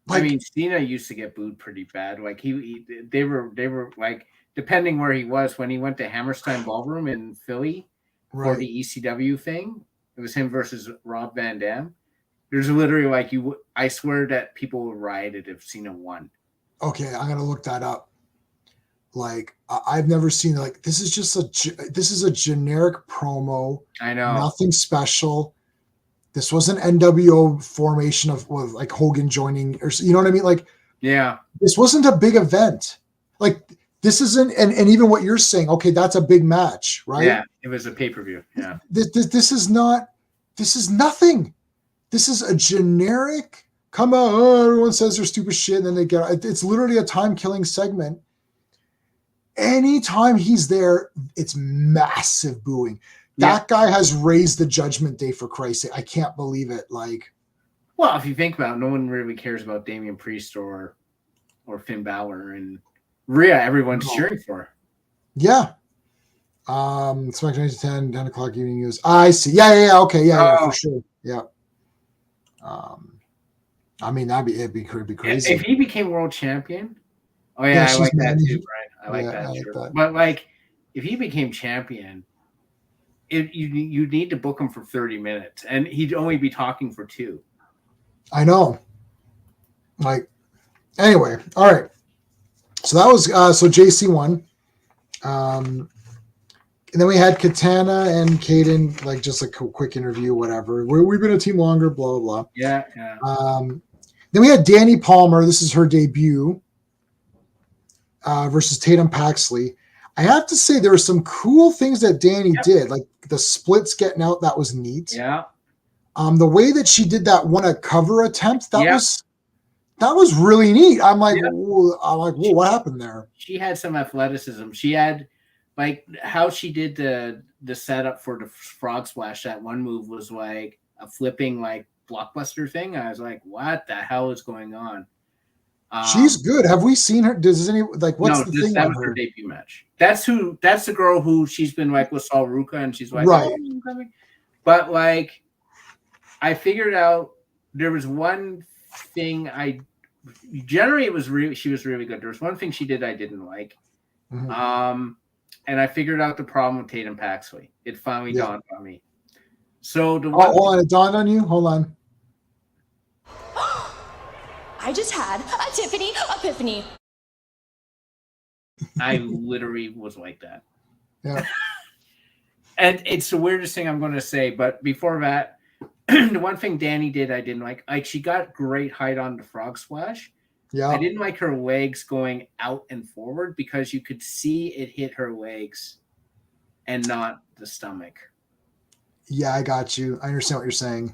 Like, I mean, Cena used to get booed pretty bad. Like they were like, depending where he was, when he went to Hammerstein Ballroom in Philly for the ECW thing, it was him versus Rob Van Dam. There's literally like I swear that people would rioted if Cena won. Okay, I'm gonna look that up. Like I've never seen this is just a generic promo. I know, nothing special. This was an NWO formation with like Hogan joining, or you know what I mean? Like, yeah, this wasn't a big event. Like this isn't, and even what you're saying, okay, that's a big match, right? Yeah, it was a pay-per-view. Yeah, this is not. This is nothing. This is a generic. Come on, everyone says their stupid shit, and then they get. It's literally a time-killing segment. Anytime he's there, it's massive booing. That guy has raised the Judgment Day, for Christ's sake. I can't believe it. Like, well, if you think about it, no one really cares about Damian Priest or Finn Balor, and Rhea, everyone's cheering for. Yeah. SmackDown 10, 10 o'clock evening news. I see. Yeah. Okay. Yeah, for sure. Yeah. I mean, it'd be crazy. If he became world champion. Oh yeah, I like that too, Brian. I like that. But like, if he became champion, you need to book him for 30 minutes, and he'd only be talking for 2. I know. Like, anyway, all right. So that was so JC won. And then we had Katana and Kaden, like just a quick interview, whatever. We've been a team longer, blah blah blah. Yeah. Then we had Danny Palmer. This is her debut versus Tatum Paxley. I have to say there were some cool things that Danny did, like the splits getting out. That was neat. Yeah. The way that she did that a cover attempt, that was really neat. I'm like, whoa, what happened there? She had some athleticism. She had like how she did the setup for the frog splash. That one move was like a flipping like blockbuster thing. I was like, what the hell is going on? She's good. Have we seen her? What's the thing that on was her? Her debut match. That's the girl who she's been like with Saul Ruka, and she's like, right. Oh, I'm coming. But like, I figured out there was one thing she was really good. There was one thing she did I didn't like. Mm-hmm. And I figured out the problem with Tatum Paxley. It finally dawned on me. So hold on, it dawned on you? Hold on. I just had a Tiffany epiphany. I literally was like that. Yeah. And it's the weirdest thing I'm going to say, but before that, the one thing Danny did I didn't like. Like she got great height on the frog splash. Yeah. I didn't like her legs going out and forward because you could see it hit her legs and not the stomach. Yeah, I got you. I understand what you're saying.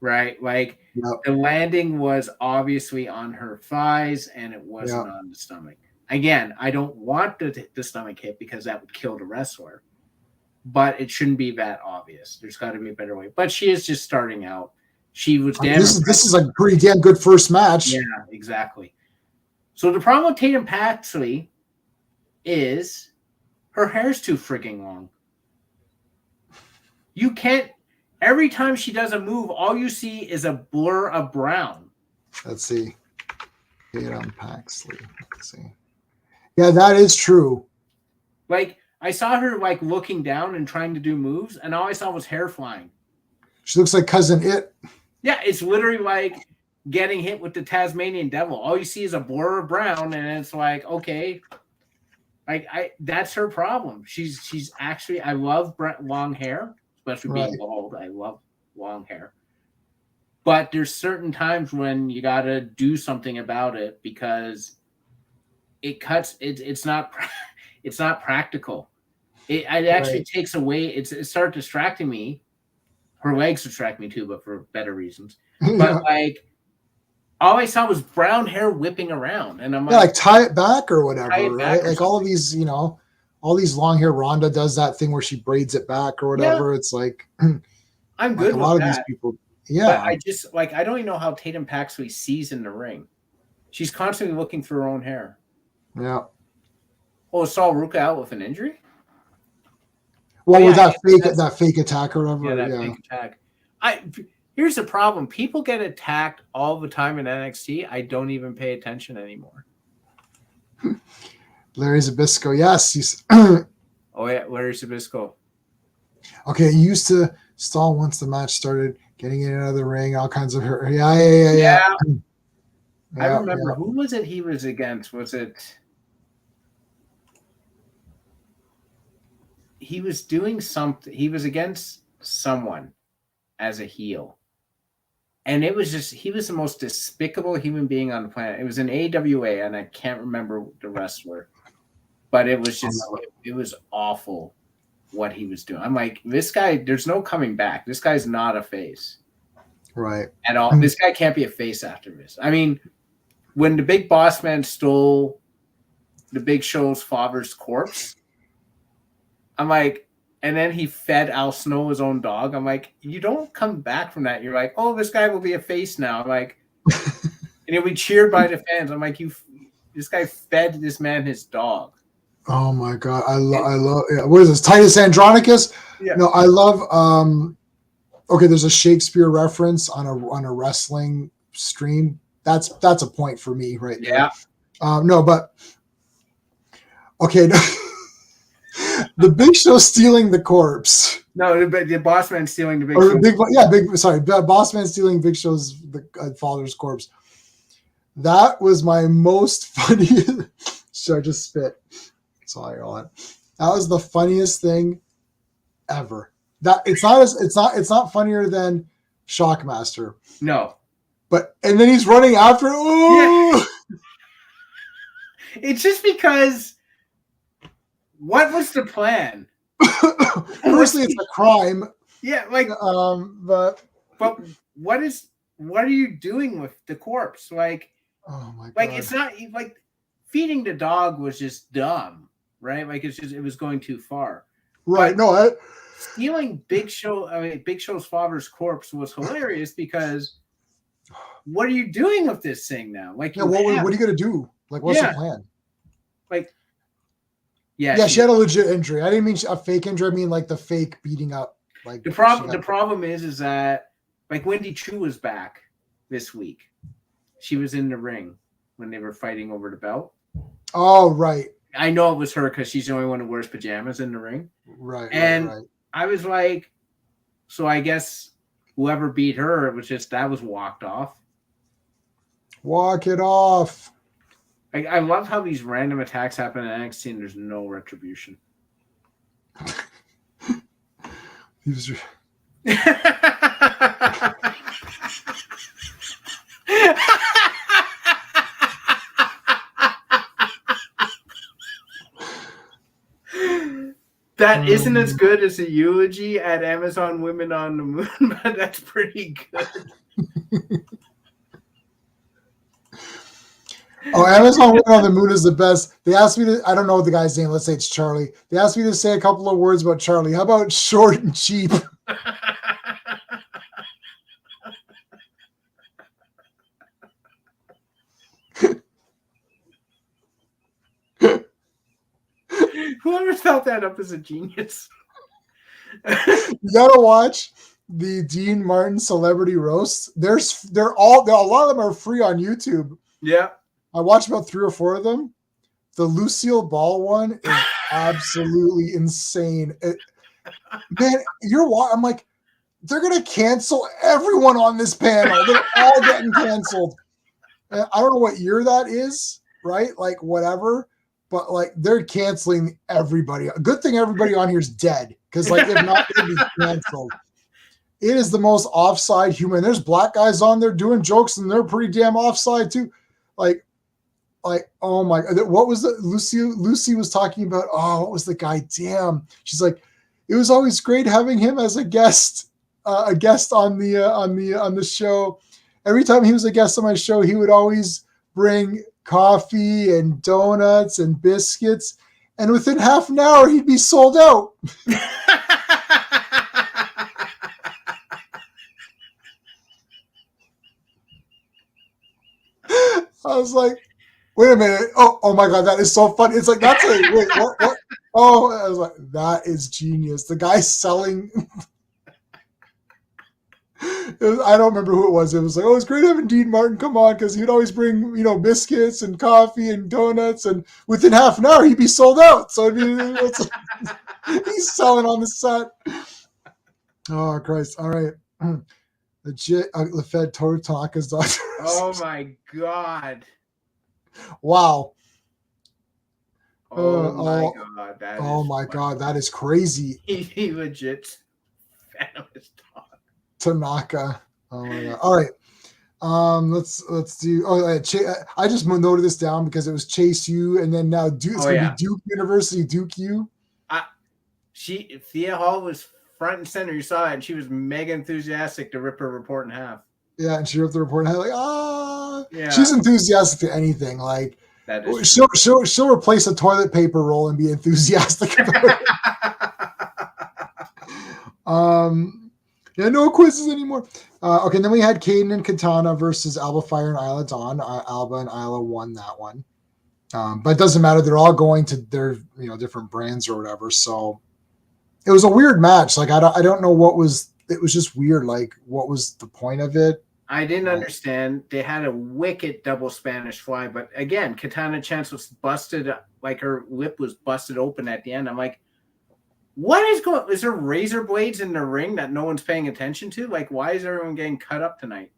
Right? Like Yep. the landing was obviously on her thighs and it wasn't on the stomach. Again, I don't want the stomach hit because that would kill the wrestler. But it shouldn't be that obvious. There's got to be a better way. But she is just starting out. She was damn. This is a pretty damn good first match. Yeah, exactly. So the problem with Tatum Paxley is her hair's too freaking long. You can't. Every time she does a move, all you see is a blur of brown. Let's see. Tatum Paxley. Let's see. Yeah, that is true. Like I saw her like looking down and trying to do moves, and all I saw was hair flying. She looks like Cousin It. Yeah, it's literally like getting hit with the Tasmanian devil. All you see is a blur of brown, and it's like, okay, like that's her problem. She's actually, I love long hair, especially being bald. I love long hair, but there's certain times when you got to do something about it because it cuts. It's not practical. It actually takes away. It started distracting me. Her legs distract me too, but for better reasons. But like, all I saw was brown hair whipping around, and I'm like tie it back or whatever, right? Like something. all of these, all these long hair. Ronda does that thing where she braids it back or whatever. Yeah. It's like I'm good. A lot of these people, But I just like I don't even know how Tatum Paxley sees in the ring. She's constantly looking through her own hair. Yeah. Oh, Saul Ruka out with an injury? Well, with that fake attack or whatever. Yeah, that fake attack. Here's the problem. People get attacked all the time in NXT. I don't even pay attention anymore. Larry Zbyszko, yes. Oh, yeah, Larry Zbyszko. Okay, he used to stall once the match started, getting in and out of the ring, all kinds of her. Yeah. I remember. Who was it he was against? Was it... He was doing something. He was against someone as a heel. And it was just, he was the most despicable human being on the planet. It was an AWA, and I can't remember the wrestler. But it was just, it was awful what he was doing. I'm like, this guy, there's no coming back. This guy's not a face. Right. At all. This guy can't be a face after this. I mean, when the big boss man stole the Big Show's father's corpse, I'm like, and then he fed Al Snow his own dog. I'm like, you don't come back from that. You're like, oh, this guy will be a face now. I'm like, and he'll be cheered by the fans. I'm like, this guy fed this man his dog. Oh my God. I love, what is this? Titus Andronicus? Yeah. No, I love, okay, there's a Shakespeare reference on a wrestling stream. That's a point for me right there. Yeah. No, but okay. The Big Show stealing the corpse. No, the boss man stealing the Big Show. Boss man stealing Big Show's father's corpse. That was my most funny. Should I just spit? That's all I got. That was the funniest thing ever. That it's not funnier than Shockmaster. No. And then he's running after it. Yeah. It's just because. What was the plan? Firstly, it's a crime. Yeah, like but what are you doing with the corpse? Like, oh my God. Like it's not like feeding the dog was just dumb, right? Like it was going too far. Right. But stealing Big Show's father's corpse was hilarious because what are you doing with this thing now? Like, what are you gonna do? Like, what's the plan? Like. Yeah, she had a legit injury. I didn't mean a fake injury. I mean like the fake beating up. Like the problem is that like Wendy Chu was back this week. She was in the ring when they were fighting over the belt. Oh, right. I know it was her because she's the only one who wears pajamas in the ring. Right. And right. I was like, so I guess whoever beat her, it was just that was walked off. Walk it off. I love how these random attacks happen in NXT and there's no retribution. That isn't as good as a eulogy at Amazon Women on the Moon, but that's pretty good. Oh, Amazon Women on the Moon is the best. They asked me to, I don't know the guy's name. Let's say it's Charlie. They asked me to say a couple of words about Charlie. How about short and cheap? Whoever thought that up is a genius. You gotta watch the Dean Martin celebrity roasts. They're all a lot of them are free on YouTube. Yeah. I watched about 3 or 4 of them. The Lucille Ball one is absolutely insane. Man, I'm like, they're gonna cancel everyone on this panel. They're all getting canceled. And I don't know what year that is, right? Like whatever, but like they're canceling everybody. A good thing everybody on here is dead, because like if not, they'd be canceled. It is the most offside human. There's black guys on there doing jokes, and they're pretty damn offside too. Like, oh my, what was the Lucy was talking about? Oh, what was the guy? Damn. She's like, it was always great having him as a guest on the show. Every time he was a guest on my show, he would always bring coffee and donuts and biscuits, and within half an hour he'd be sold out. I was like, wait a minute. Oh my God, that is so funny. It's like, that's like, wait, what? Oh, I was like, that is genius. The guy selling. I don't remember who it was. It was like, oh, it's great having Dean Martin come on, because he'd always bring, biscuits and coffee and donuts, and within half an hour he'd be sold out. So he's selling on the set. Oh Christ! All right, legit. The Fed Tanaka's doctor. Oh my God! Wow. Oh my God! Oh my God! That is crazy. He legit fan of his dog. Tanaka. Oh my God! All right. Let's do. Oh, I just noted this down because it was Chase U, and then now Duke. It's gonna be Duke University, Duke U. Thea Hall was front and center. You saw it, and she was mega enthusiastic to rip her report in half. Yeah, and she ripped the report in half. Like, yeah. She's enthusiastic to anything. Like, that is she'll replace a toilet paper roll and be enthusiastic about it. Yeah, no quizzes anymore. Okay, then we had Caden and Katana versus Alba Fire and Isla Dawn. Alba and Isla won that one. But it doesn't matter. They're all going to their different brands or whatever. So it was a weird match. Like I don't know what was. It was just weird. Like what was the point of it? I didn't understand. They had a wicked double Spanish fly, but again, Katana Chance was busted. Like her lip was busted open at the end. I'm like, what is going? Is there razor blades in the ring that no one's paying attention to? Like, why is everyone getting cut up tonight?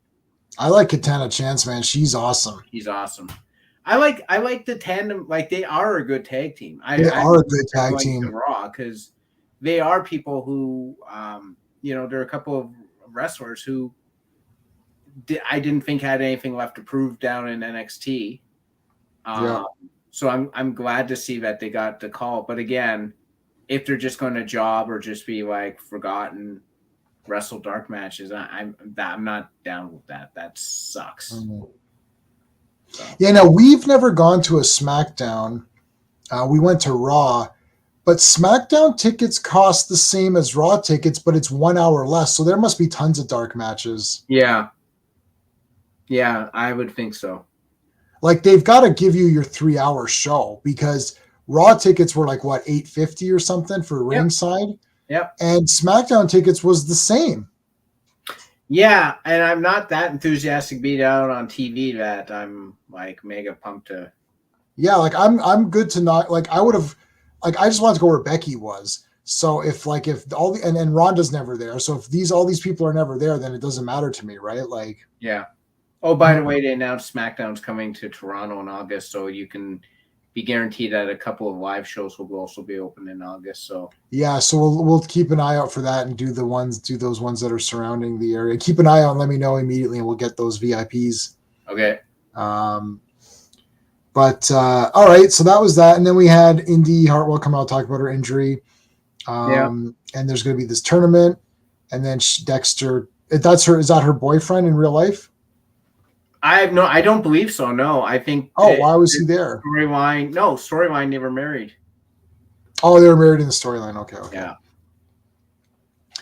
I like Katana Chance, man. She's awesome. He's awesome. I like the tandem. Like they are a good tag team. They are a good tag team. Raw, because they are people who, there are a couple of wrestlers who I didn't think had anything left to prove down in NXT. So I'm glad to see that they got the call. But again, if they're just going to job or just be like forgotten wrestle dark matches, I'm not down with that. That sucks. Mm-hmm. So. Yeah, no, we've never gone to a SmackDown. We went to Raw, but SmackDown tickets cost the same as Raw tickets, but it's 1 hour less. So there must be tons of dark matches. Yeah, I would think so. Like they've got to give you your 3 hour show, because Raw tickets were like what, $8.50 or something for ringside. Yep. And SmackDown tickets was the same. Yeah, and I'm not that enthusiastic beat out on TV that I'm like mega pumped to. Yeah, like I'm good to not like I would have like I just wanted to go where Becky was. So if all the and Ronda's never there, so if all these people are never there, then it doesn't matter to me, right? Like yeah. Oh, by the way, they announced SmackDown's coming to Toronto in August, so you can be guaranteed that a couple of live shows will also be open in August. So yeah, so we'll keep an eye out for that and do those ones that are surrounding the area. Keep an eye out and let me know immediately, and we'll get those VIPs. Okay. But all right, so that was that, and then we had Indy Hartwell come out talk about her injury. And there's going to be this tournament, and then Dexter. Is that her boyfriend in real life? I don't believe so. No, I think. Oh, why was he there? Storyline never married. Oh, they were married in the storyline. Okay. Yeah.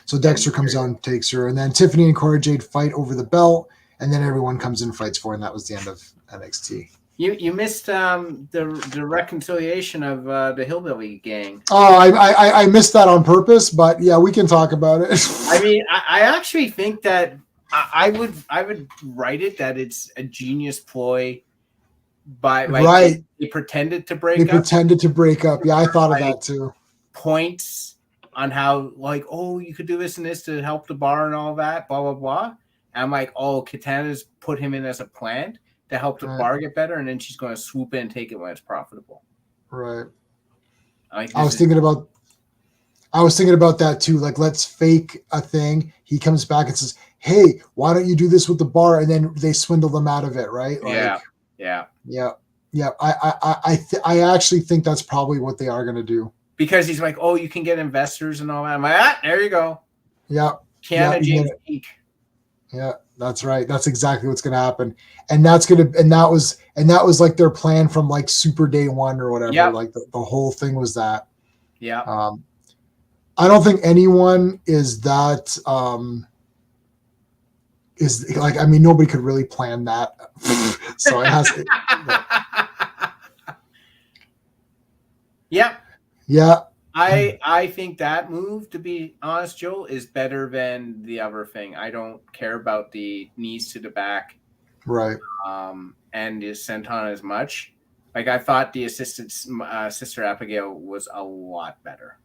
So Dexter comes out and takes her, and then Tiffany and Cora Jade fight over the belt, and then everyone comes in and fights for her, and that was the end of NXT. You missed the reconciliation of the Hillbilly Gang. Oh, I missed that on purpose, but yeah, we can talk about it. I mean, I actually think that I would write it that it's a genius ploy by right. They pretended to break They up. pretended to break up. Yeah, I thought of that too. Points on how you could do this and this to help the bar and all that, blah blah blah. And I'm like, Katana's put him in as a plant to help the bar get better, and then she's going to swoop in and take it when it's profitable. Right. I was thinking about that too. Like, let's fake a thing. He comes back and says, "Hey, why don't you do this with the bar?" And then they swindle them out of it, right? Yeah. I actually think that's probably what they are going to do. Because he's like, you can get investors and all that. I'm like, there you go. Yeah. James Peak. Yeah, that's right. That's exactly what's going to happen. And that was like their plan from like Super Day 1 or whatever. Yep. Like the whole thing was that. Yeah. I don't think anyone is that nobody could really plan that. So it has to. Yep. Yeah. I think that move, to be honest, Joe, is better than the other thing. I don't care about the knees to the back. Right. And the senton as much. Like, I thought the assistant Sister Abigail was a lot better.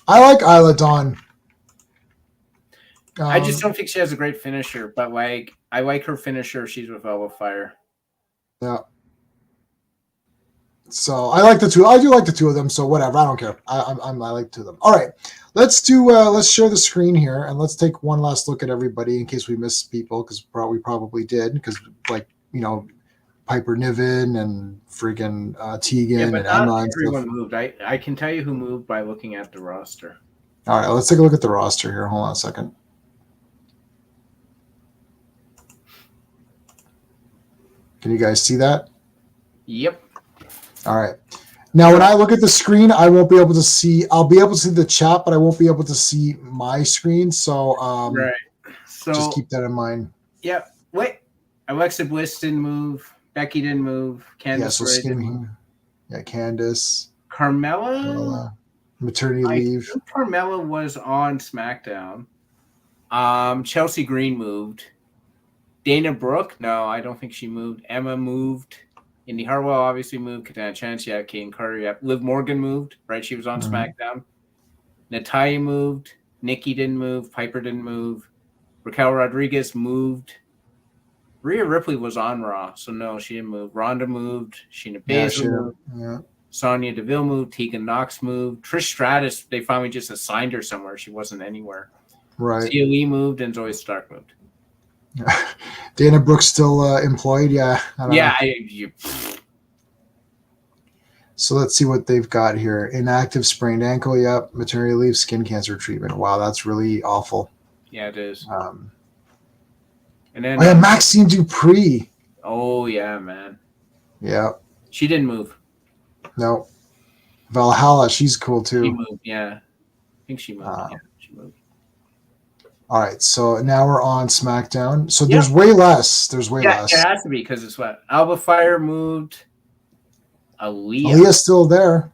I like Isla Dawn. I just don't think she has a great finisher, but like, I like her finisher. She's with Velvet Fire. Yeah. So I like the two. I do like the two of them. So whatever. I don't care. I like the two of them. All right. Let's share the screen here and let's take one last look at everybody in case we miss people, because we probably did, because Piper Niven and friggin' Tegan and Emma and everyone stuff. moved. I can tell you who moved by looking at the roster. All right. Let's take a look at the roster here. Hold on a second. Can you guys see that? Yep. All right. Now, when I look at the screen, I won't be able to see. I'll be able to see the chat, but I won't be able to see my screen. So, right. So just keep that in mind. Yep. Wait. Alexa Bliss didn't move. Becky didn't move. Candice didn't move. Yeah, Candice. Carmella. Maternity leave. I think Carmella was on SmackDown. Chelsea Green moved. Dana Brooke? No, I don't think she moved. Emma moved. Indy Hartwell obviously moved. Katana Chance, yeah. Kane Carter, yeah. Liv Morgan moved, right? She was on SmackDown. Natalya moved. Nikki didn't move. Piper didn't move. Raquel Rodriguez moved. Rhea Ripley was on Raw, so no, she didn't move. Ronda moved. Sheena Baszler moved. Yeah. Sonya Deville moved. Tegan Knox moved. Trish Stratus, they finally just assigned her somewhere. She wasn't anywhere. Right. Tia Lee moved, and Zoe Stark moved. Dana Brooks still employed. Yeah. So let's see what they've got here. Inactive sprained ankle. Yep. Maternity leave, skin cancer treatment. Wow, that's really awful. Yeah, it is. And then Maxine Dupree. Oh yeah, man. Yeah. She didn't move. No. Valhalla, she's cool too. She moved. Yeah. I think she moved. Yeah, she moved. All right, so now we're on SmackDown. So there's way less. There's way less. It has to be because it's what? Alba Fire moved. Aaliyah's still there.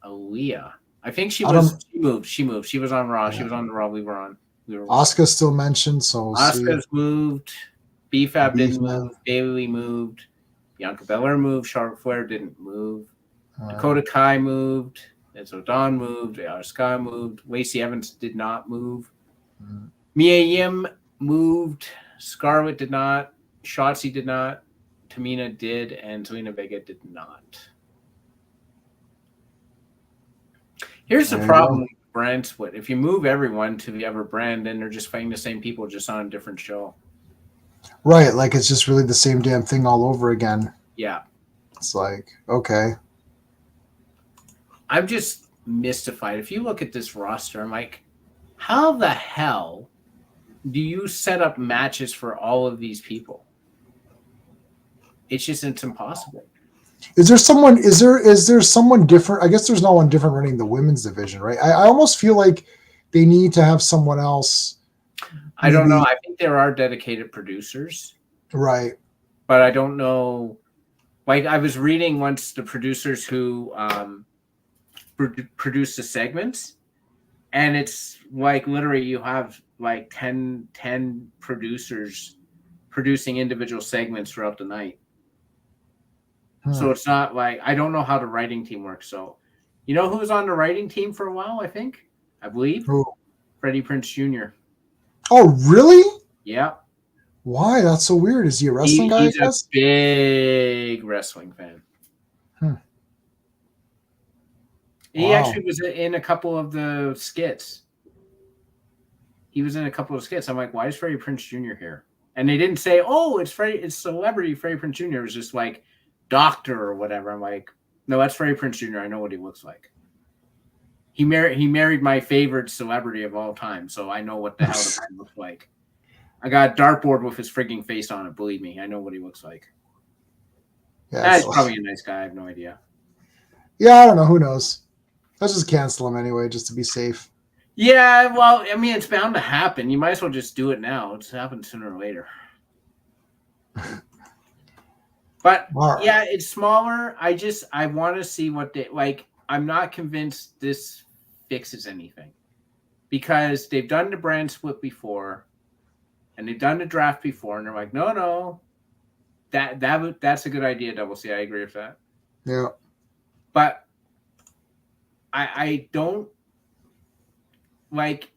Aaliyah. I think she was. She moved. She was on Raw. Yeah. She was on the Raw we were on. Asuka's still mentioned, so we'll Asuka's moved. BFAB didn't move. Bailey moved. Bianca Belair moved. Charlotte Flair didn't move. Dakota Kai moved. Enzo Dawn moved. AR Sky moved. Lacey Evans did not move. Mia Yim moved. Scarlett did not. Shotzi did not. Tamina did. And Zelina Vega did not. Here's the problem with brand split. If you move everyone to the other brand, then they're just fighting the same people just on a different show. Right. Like it's just really the same damn thing all over again. Yeah. It's like, okay. mystified. If you look at this roster, I'm like, how the hell do you set up matches for all of these people? It's impossible. Is there someone different? I guess there's no one different running the women's division, right? I almost feel like they need to have someone else. I don't know. I think there are dedicated producers. Right. But I don't know. Like, I was reading once the producers who produce the segments, and it's like literally you have like 10 producers producing individual segments throughout the night. So it's not like, I don't know how the writing team works. So, you know who was on the writing team for a while, I believe? Who? Freddie Prinze Jr. Oh, really? Yeah. Why? That's so weird. Is he a wrestling guy? He's a big wrestling fan. He actually was in a couple of the skits. He was in a couple of skits. I'm like, why is Freddie Prinze Jr. here? And they didn't say, oh, it's celebrity Freddie Prinze Jr. It was just like doctor or whatever. I'm like, no, that's Freddie Prinze Jr. I know what he looks like. He married my favorite celebrity of all time, so I know what the hell the man looks like. I got a dartboard with his frigging face on it. Believe me, I know what he looks like. Yeah, he's probably a nice guy. I have no idea. Yeah, I don't know. Who knows? Let's just cancel him anyway, just to be safe. Yeah, well, I mean, it's bound to happen. You might as well just do it now. It's happened sooner or later. But yeah, it's smaller. I want to see what they like. I'm not convinced this fixes anything because they've done the brand split before, and they've done the draft before, and they're like, no, that's a good idea. Double C, I agree with that. Yeah, but I don't like.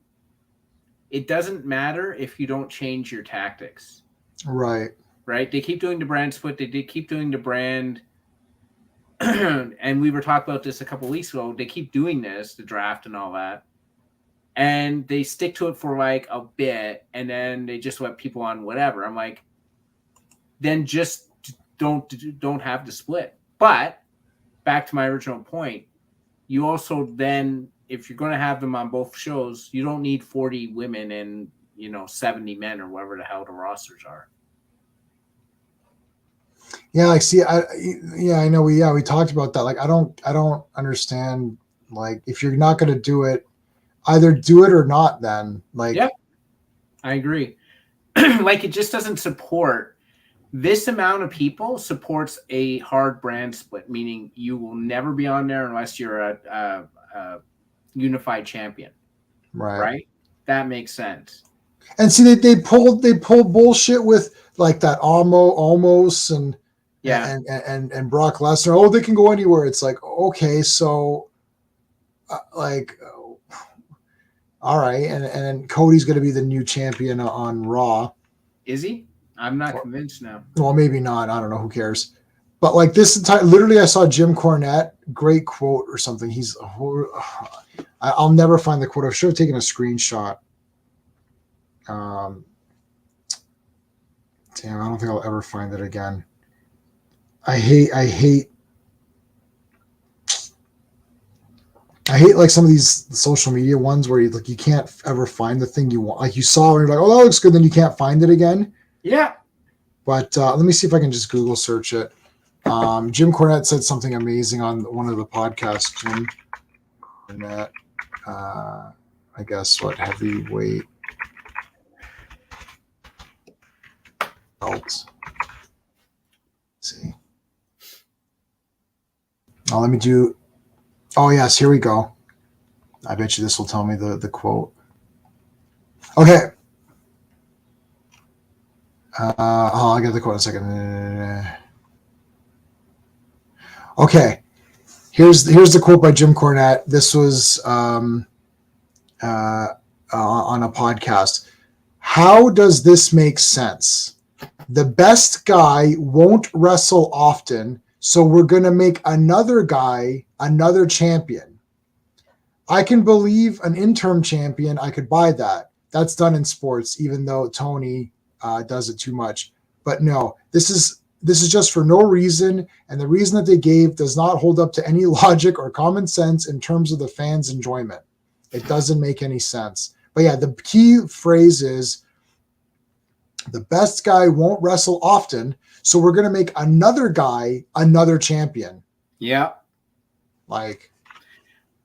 It doesn't matter if you don't change your tactics. Right. Right. They keep doing the brand split. They did keep doing the brand. And we were talking about this a couple of weeks ago. They keep doing this, the draft and all that. And they stick to it for like a bit. And then they just let people on whatever. I'm like, then just don't have the split. But back to my original point, you also then, if you're going to have them on both shows, you don't need 40 women and, 70 men or whatever the hell the rosters are. Yeah, like I know we talked about that. Like I don't understand, like if you're not going to do it, either do it or not then. Like yeah. I agree. Like it just doesn't support this amount of people supports a hard brand split, meaning you will never be on there unless you're a unified champion. Right? That makes sense. And see they pull bullshit with like that almost and yeah and Brock Lesnar. Oh, they can go anywhere. It's like, okay, so all right, and then Cody's going to be the new champion on Raw. Is he? I'm not convinced now. Well, maybe not. I don't know. Who cares? But like this entire, literally, I saw Jim Cornette, great quote or something. I'll never find the quote. I should have taken a screenshot. Damn, I don't think I'll ever find it again. I hate like some of these social media ones where you can't ever find the thing you want. Like you saw and you're like, oh, that looks good. Then you can't find it again. Yeah. But let me see if I can just Google search it. Jim Cornette said something amazing on one of the podcasts. Jim Cornette, I guess heavyweight belts. See. Oh, let me do. Oh yes, here we go. I bet you this will tell me the quote. Okay. I'll get the quote in a second. Okay. Here's the quote by Jim Cornette. This was on a podcast. How does this make sense? The best guy won't wrestle often, so we're going to make another guy another champion. I can believe an interim champion. I could buy that. That's done in sports, even though Tony does it too much. But no, this this is just for no reason, and the reason that they gave does not hold up to any logic or common sense in terms of the fans' enjoyment. It doesn't make any sense. But yeah, the key phrase is the best guy won't wrestle often, so we're going to make another guy another champion. Yeah. Like,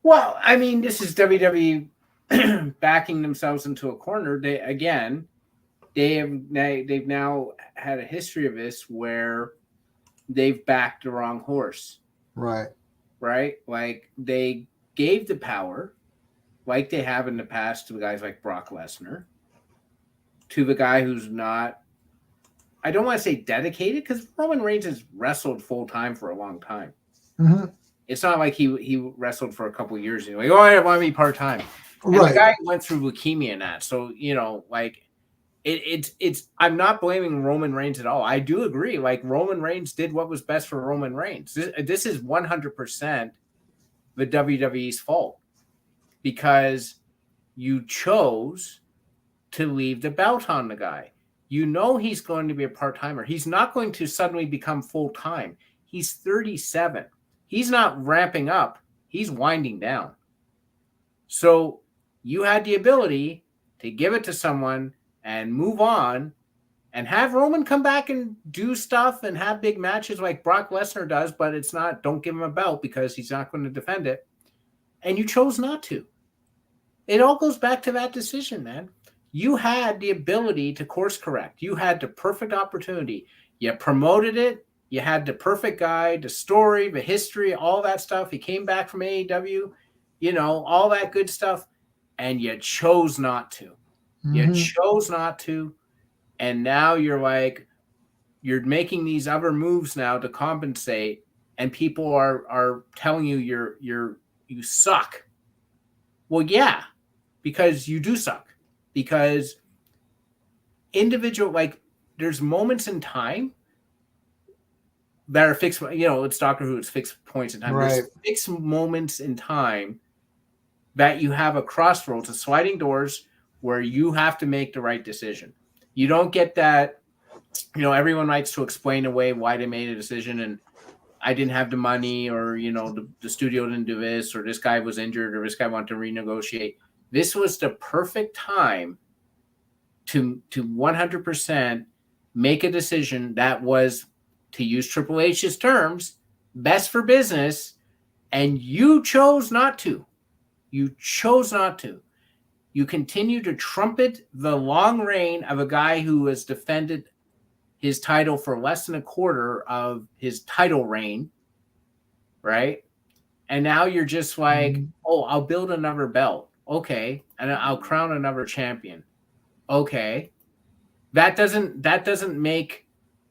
well, I mean, this is WWE backing themselves into a corner. They've now had a history of this where they've backed the wrong horse. right. Like they gave the power, like they have in the past, to the guys like Brock Lesnar, to the guy who's not, I don't want to say dedicated, because Roman Reigns has wrestled full time for a long time. Mm-hmm. It's not like he wrestled for a couple of years and like, oh, I want to be part time. Right. The guy went through leukemia and that, so like it's. I'm not blaming Roman Reigns at all. I do agree. Like Roman Reigns did what was best for Roman Reigns. This is 100% the WWE's fault, because you chose to leave the belt on the guy. You know he's going to be a part-timer. He's not going to suddenly become full-time. He's 37. He's not ramping up. He's winding down. So you had the ability to give it to someone and move on and have Roman come back and do stuff and have big matches like Brock Lesnar does, but it's not, don't give him a belt because he's not going to defend it. And you chose not to. It all goes back to that decision, man. You had the ability to course correct. You had the perfect opportunity. You promoted it. You had the perfect guy, the story, the history, all that stuff. He came back from AEW, all that good stuff. And you chose not to. Mm-hmm. You chose not to. And now you're you're making these other moves now to compensate. And people are telling you you suck. Well, yeah, because you do suck. Because individual, there's moments in time that are fixed. It's Doctor Who. It's fixed points in time. Right. There's fixed moments in time that you have a crossroads, a sliding doors, where you have to make the right decision. You don't get that. Everyone likes to explain away why they made a decision, and I didn't have the money, or the studio didn't do this, or this guy was injured, or this guy wanted to renegotiate. This was the perfect time to 100% make a decision that was, to use Triple H's terms, best for business, and you chose not to. You chose not to. You continue to trumpet the long reign of a guy who has defended his title for less than a quarter of his title reign, right? And now you're just like, oh, I'll build another belt. Okay. And I'll crown another champion. Okay. That doesn't make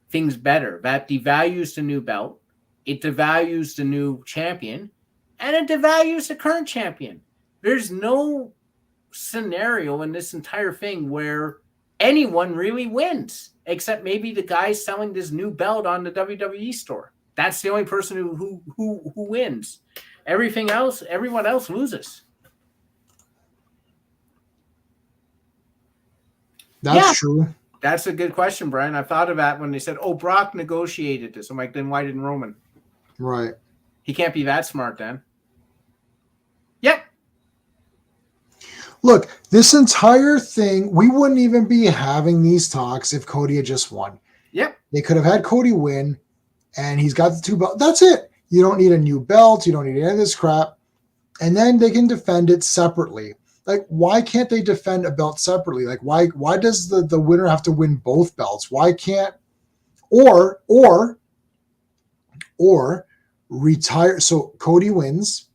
things better. That devalues the new belt. It devalues the new champion. And it devalues the current champion. There's no scenario in this entire thing where anyone really wins, except maybe the guy selling this new belt on the WWE store. That's the only person who wins. Everyone else loses. That's true. That's a good question, Brian. I thought of that when they said, oh, Brock negotiated this. I'm like, then why didn't Roman? Right. He can't be that smart then. Yep. Look, this entire thing, we wouldn't even be having these talks if Cody had just won. Yep. They could have had Cody win, and he's got the two belts. That's it. You don't need a new belt. You don't need any of this crap. And then they can defend it separately. Like, why can't they defend a belt separately? Like, why does the winner have to win both belts? Why can't or retire? So Cody wins.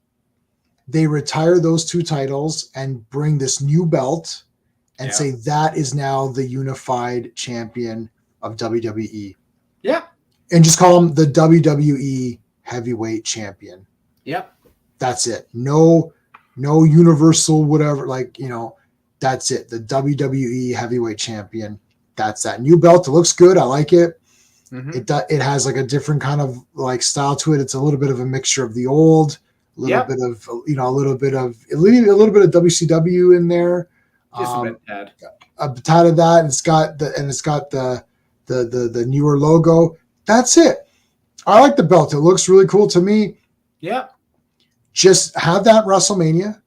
They retire those two titles and bring this new belt and say that is now the unified champion of WWE. Yeah. And just call him the WWE heavyweight champion. Yep. That's it. No universal, whatever, that's it. The WWE heavyweight champion. That's that new belt. It looks good. I like it. Mm-hmm. It has like a different kind of style to it. It's a little bit of a mixture of the old, a little bit of WCW in there. Just a tad of that. And it's got the newer logo. That's it. I like the belt. It looks really cool to me. Yep. Just have that WrestleMania.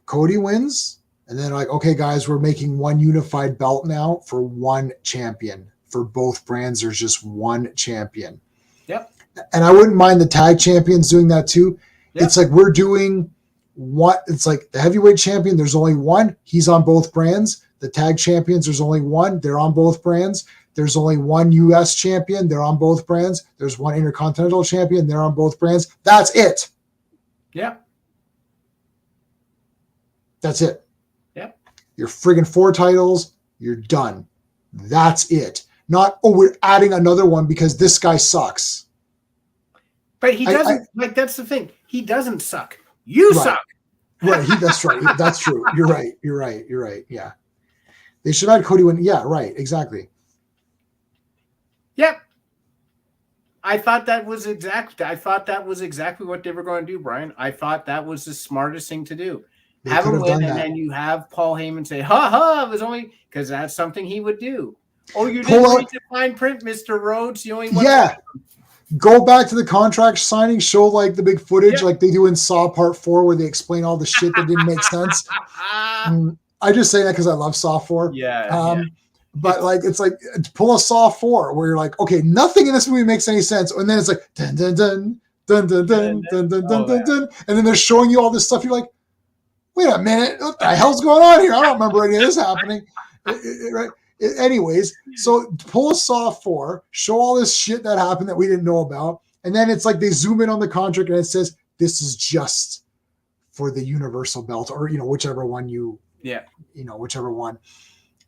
Cody wins. And then like, okay, guys, we're making one unified belt now for one champion. For both brands, there's just one champion. Yep. And I wouldn't mind the tag champions doing that too. Yep. It's like we're doing what it's like the heavyweight champion, there's only one. He's on both brands. The tag champions, there's only one. They're on both brands. There's only one US champion. They're on both brands. There's one Intercontinental champion. They're on both brands. That's it. Yep. That's it. Yep. You're friggin' 4 titles. You're done. That's it. Not, oh, we're adding another one because this guy sucks. But he doesn't, like, that's the thing. He doesn't suck. You suck. Right. That's right. That's true. You're right. Yeah. They should add Cody when, yeah, right. Exactly. Yep. I thought that was exactly what they were going to do, Brian. I thought that was the smartest thing to do. They have could him have done win, and that. then you have Paul Heyman say, "Ha ha!" It was only because that's something he would do. Oh, you Pull didn't out- read the fine print, Mr. Rhodes. You only won. Yeah. Go back to the contract signing, show like the big footage like they do in Saw Part 4 where they explain all the shit that didn't make sense. I just say that because I love Saw 4. Yeah. But like it's like pull a Saw 4 where you're like, okay, nothing in this movie makes any sense. And then it's like dun dun dun dun dun dun dun dun dun dun dun. And then they're showing you all this stuff. You're like, wait a minute, what the hell's going on here? I don't remember any of this happening. Right? Anyways, so pull a Saw 4, show all this shit that happened that we didn't know about, and then it's like they zoom in on the contract and it says this is just for the Universal belt, or whichever one whichever one,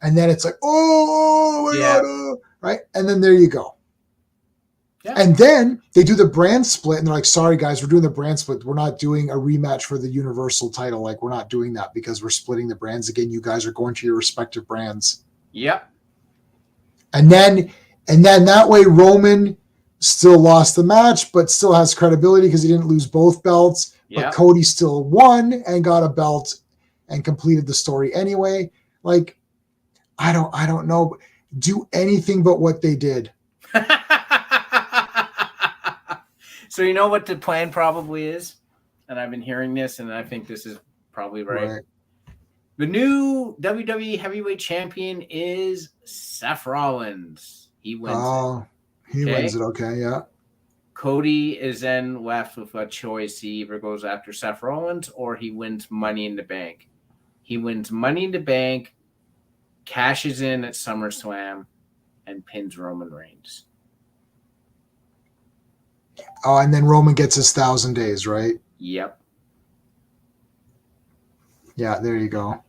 and then it's like oh my God, right, and then there you go. Yeah. And then they do the brand split, and they're like, sorry guys, we're doing the brand split. We're not doing a rematch for the Universal title. Like we're not doing that because we're splitting the brands again. You guys are going to your respective brands. Yep. And then that way Roman still lost the match, but still has credibility because he didn't lose both belts. Yep. But Cody still won and got a belt and completed the story anyway. Like, I don't know. Do anything but what they did. So you know what the plan probably is? And I've been hearing this, and I think this is probably right. The new WWE Heavyweight Champion is Seth Rollins. He wins. Oh, he wins it. Okay, yeah. Cody is then left with a choice. He either goes after Seth Rollins or he wins Money in the Bank. He wins Money in the Bank, cashes in at SummerSlam, and pins Roman Reigns. Oh, and then Roman gets his 1,000 days, right? Yep. Yeah, there you go.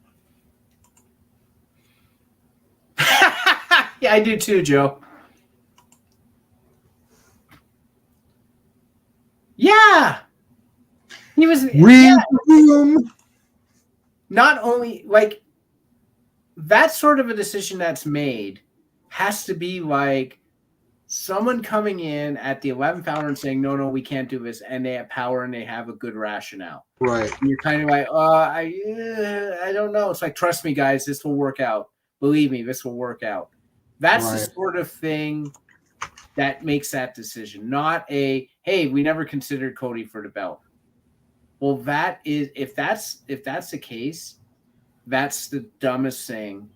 Yeah, I do too, Joe. Yeah. He was not only like that sort of a decision that's made has to be like someone coming in at the 11th hour and saying, no, we can't do this. And they have power and they have a good rationale. Right. And you're kind of like, I don't know. It's like, trust me, guys, this will work out. Believe me, this will work out. That's the sort of thing that makes that decision, not a, hey, we never considered Cody for the belt. Well, that is, if that's the case, that's the dumbest thing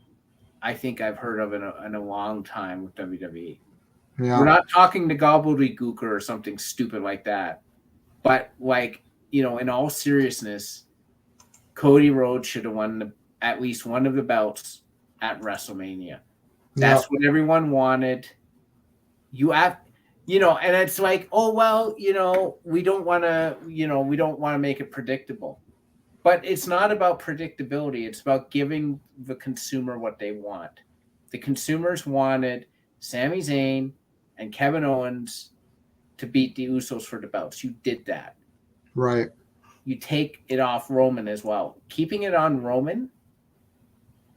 I think I've heard of in a long time with WWE. Yeah. We're not talking to gobbledygook or something stupid like that. But like, in all seriousness, Cody Rhodes should have won at least one of the belts at WrestleMania. That's what everyone wanted. You have, and it's like, oh, well, we don't want to make it predictable. But it's not about predictability. It's about giving the consumer what they want. The consumers wanted Sami Zayn and Kevin Owens to beat the Usos for the belts. You did that. Right. You take it off Roman as well. Keeping it on Roman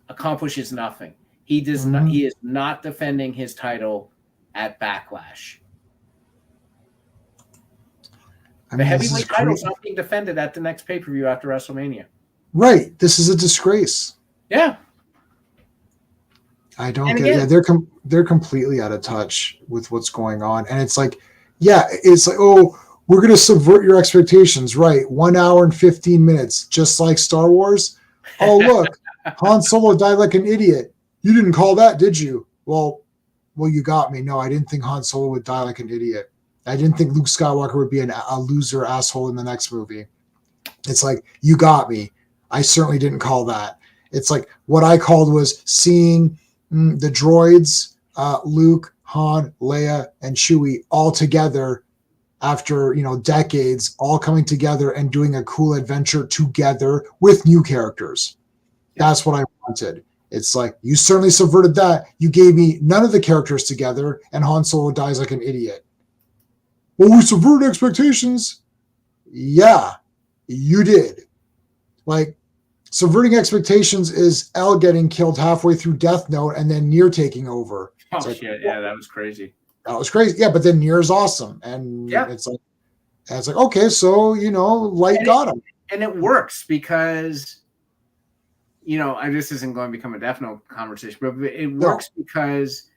accomplishes nothing. He does not. He is not defending his title at Backlash. The heavyweight title is not being defended at the next pay-per-view after WrestleMania. Right. This is a disgrace. Yeah. I don't And get it. again- Yeah, they're completely out of touch with what's going on. And it's like, yeah, it's like, oh, we're going to subvert your expectations. Right. 1 hour and 15 minutes, just like Star Wars. Oh, look, Han Solo died like an idiot. You didn't call that, did you? Well, you got me. No, I didn't think Han Solo would die like an idiot. I didn't think Luke Skywalker would be a loser asshole in the next movie. It's like, you got me. I certainly didn't call that. It's like, what I called was seeing the droids, Luke, Han, Leia, and Chewie all together after, decades, all coming together and doing a cool adventure together with new characters. That's what I wanted. It's like, you certainly subverted that. You gave me none of the characters together, and Han Solo dies like an idiot. Well, we subverted expectations. Yeah, you did. Like, subverting expectations is L getting killed halfway through Death Note and then Nier taking over. Oh, Like, shit. Yeah, that was crazy. that was crazy. Yeah, but then Nier is awesome. And it's like, okay, so, Light got him. And it works because, this isn't going to become a Death Note conversation, but it works because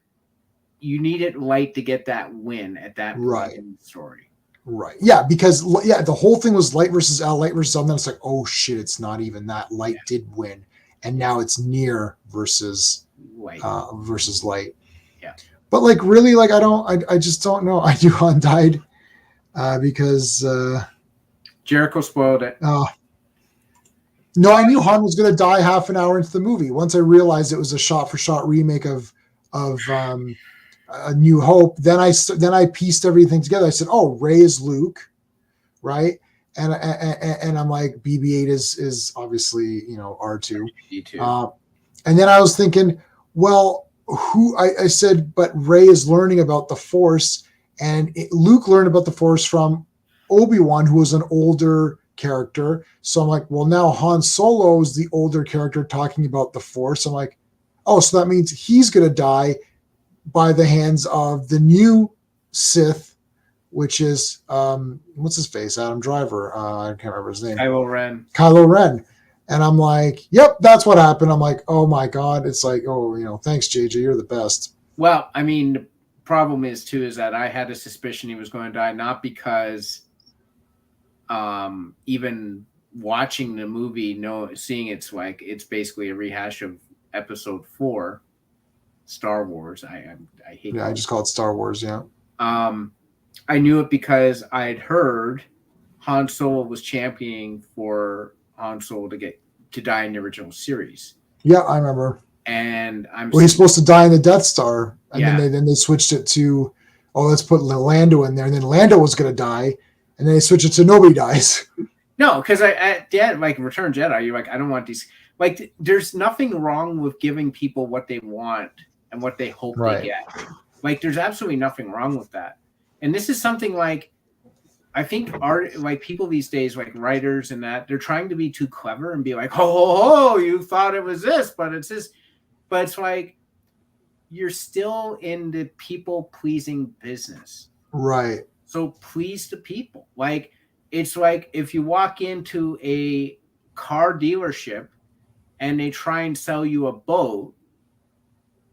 you needed Light to get that win at that point in the story. Right. Yeah, because the whole thing was Light versus L, and then it's like, oh shit, it's not even that. Light did win, and now it's Nier versus Light. Yeah. But like, really, like, I just don't know. I knew Han died because Jericho spoiled it. No, I knew Han was going to die half an hour into the movie. Once I realized it was a shot-for-shot remake of A New Hope, then I pieced everything together. I said, "Oh, Rey is Luke, right?" And I'm like, BB-8 is obviously R2. D2. And then I was thinking, well, I said, but Rey is learning about the Force, and Luke learned about the Force from Obi-Wan, who was an older character. So I'm like, well, now Han Solo is the older character talking about the Force. I'm like, oh, so that means he's going to die by the hands of the new Sith, which is what's his face, Adam Driver. I can't remember his name. Kylo Ren. And I'm like, yep, that's what happened. I'm like, oh my God. It's like, oh, thanks, JJ, you're the best. Well, I mean, the problem is that I had a suspicion he was going to die, not because even watching the movie, seeing it's basically a rehash of Episode 4. Star Wars. I hate. Yeah, I just call it Star Wars. Yeah. I knew it because I had heard Han Solo was championing for Han Solo to die in the original series. Yeah, I remember. And he's supposed to die in the Death Star, and then they switched it to, let's put Lando in there, and then Lando was going to die, and then they switched it to nobody dies. No, because like Return Jedi, you're like, I don't want these. Like, there's nothing wrong with giving people what they want and what they hope they get. Like, there's absolutely nothing wrong with that. And this is something like, I think people these days, like writers and that, they're trying to be too clever and be like, oh, you thought it was this, but it's this. But it's like, you're still in the people-pleasing business. Right. So please the people. Like, it's like if you walk into a car dealership and they try and sell you a boat,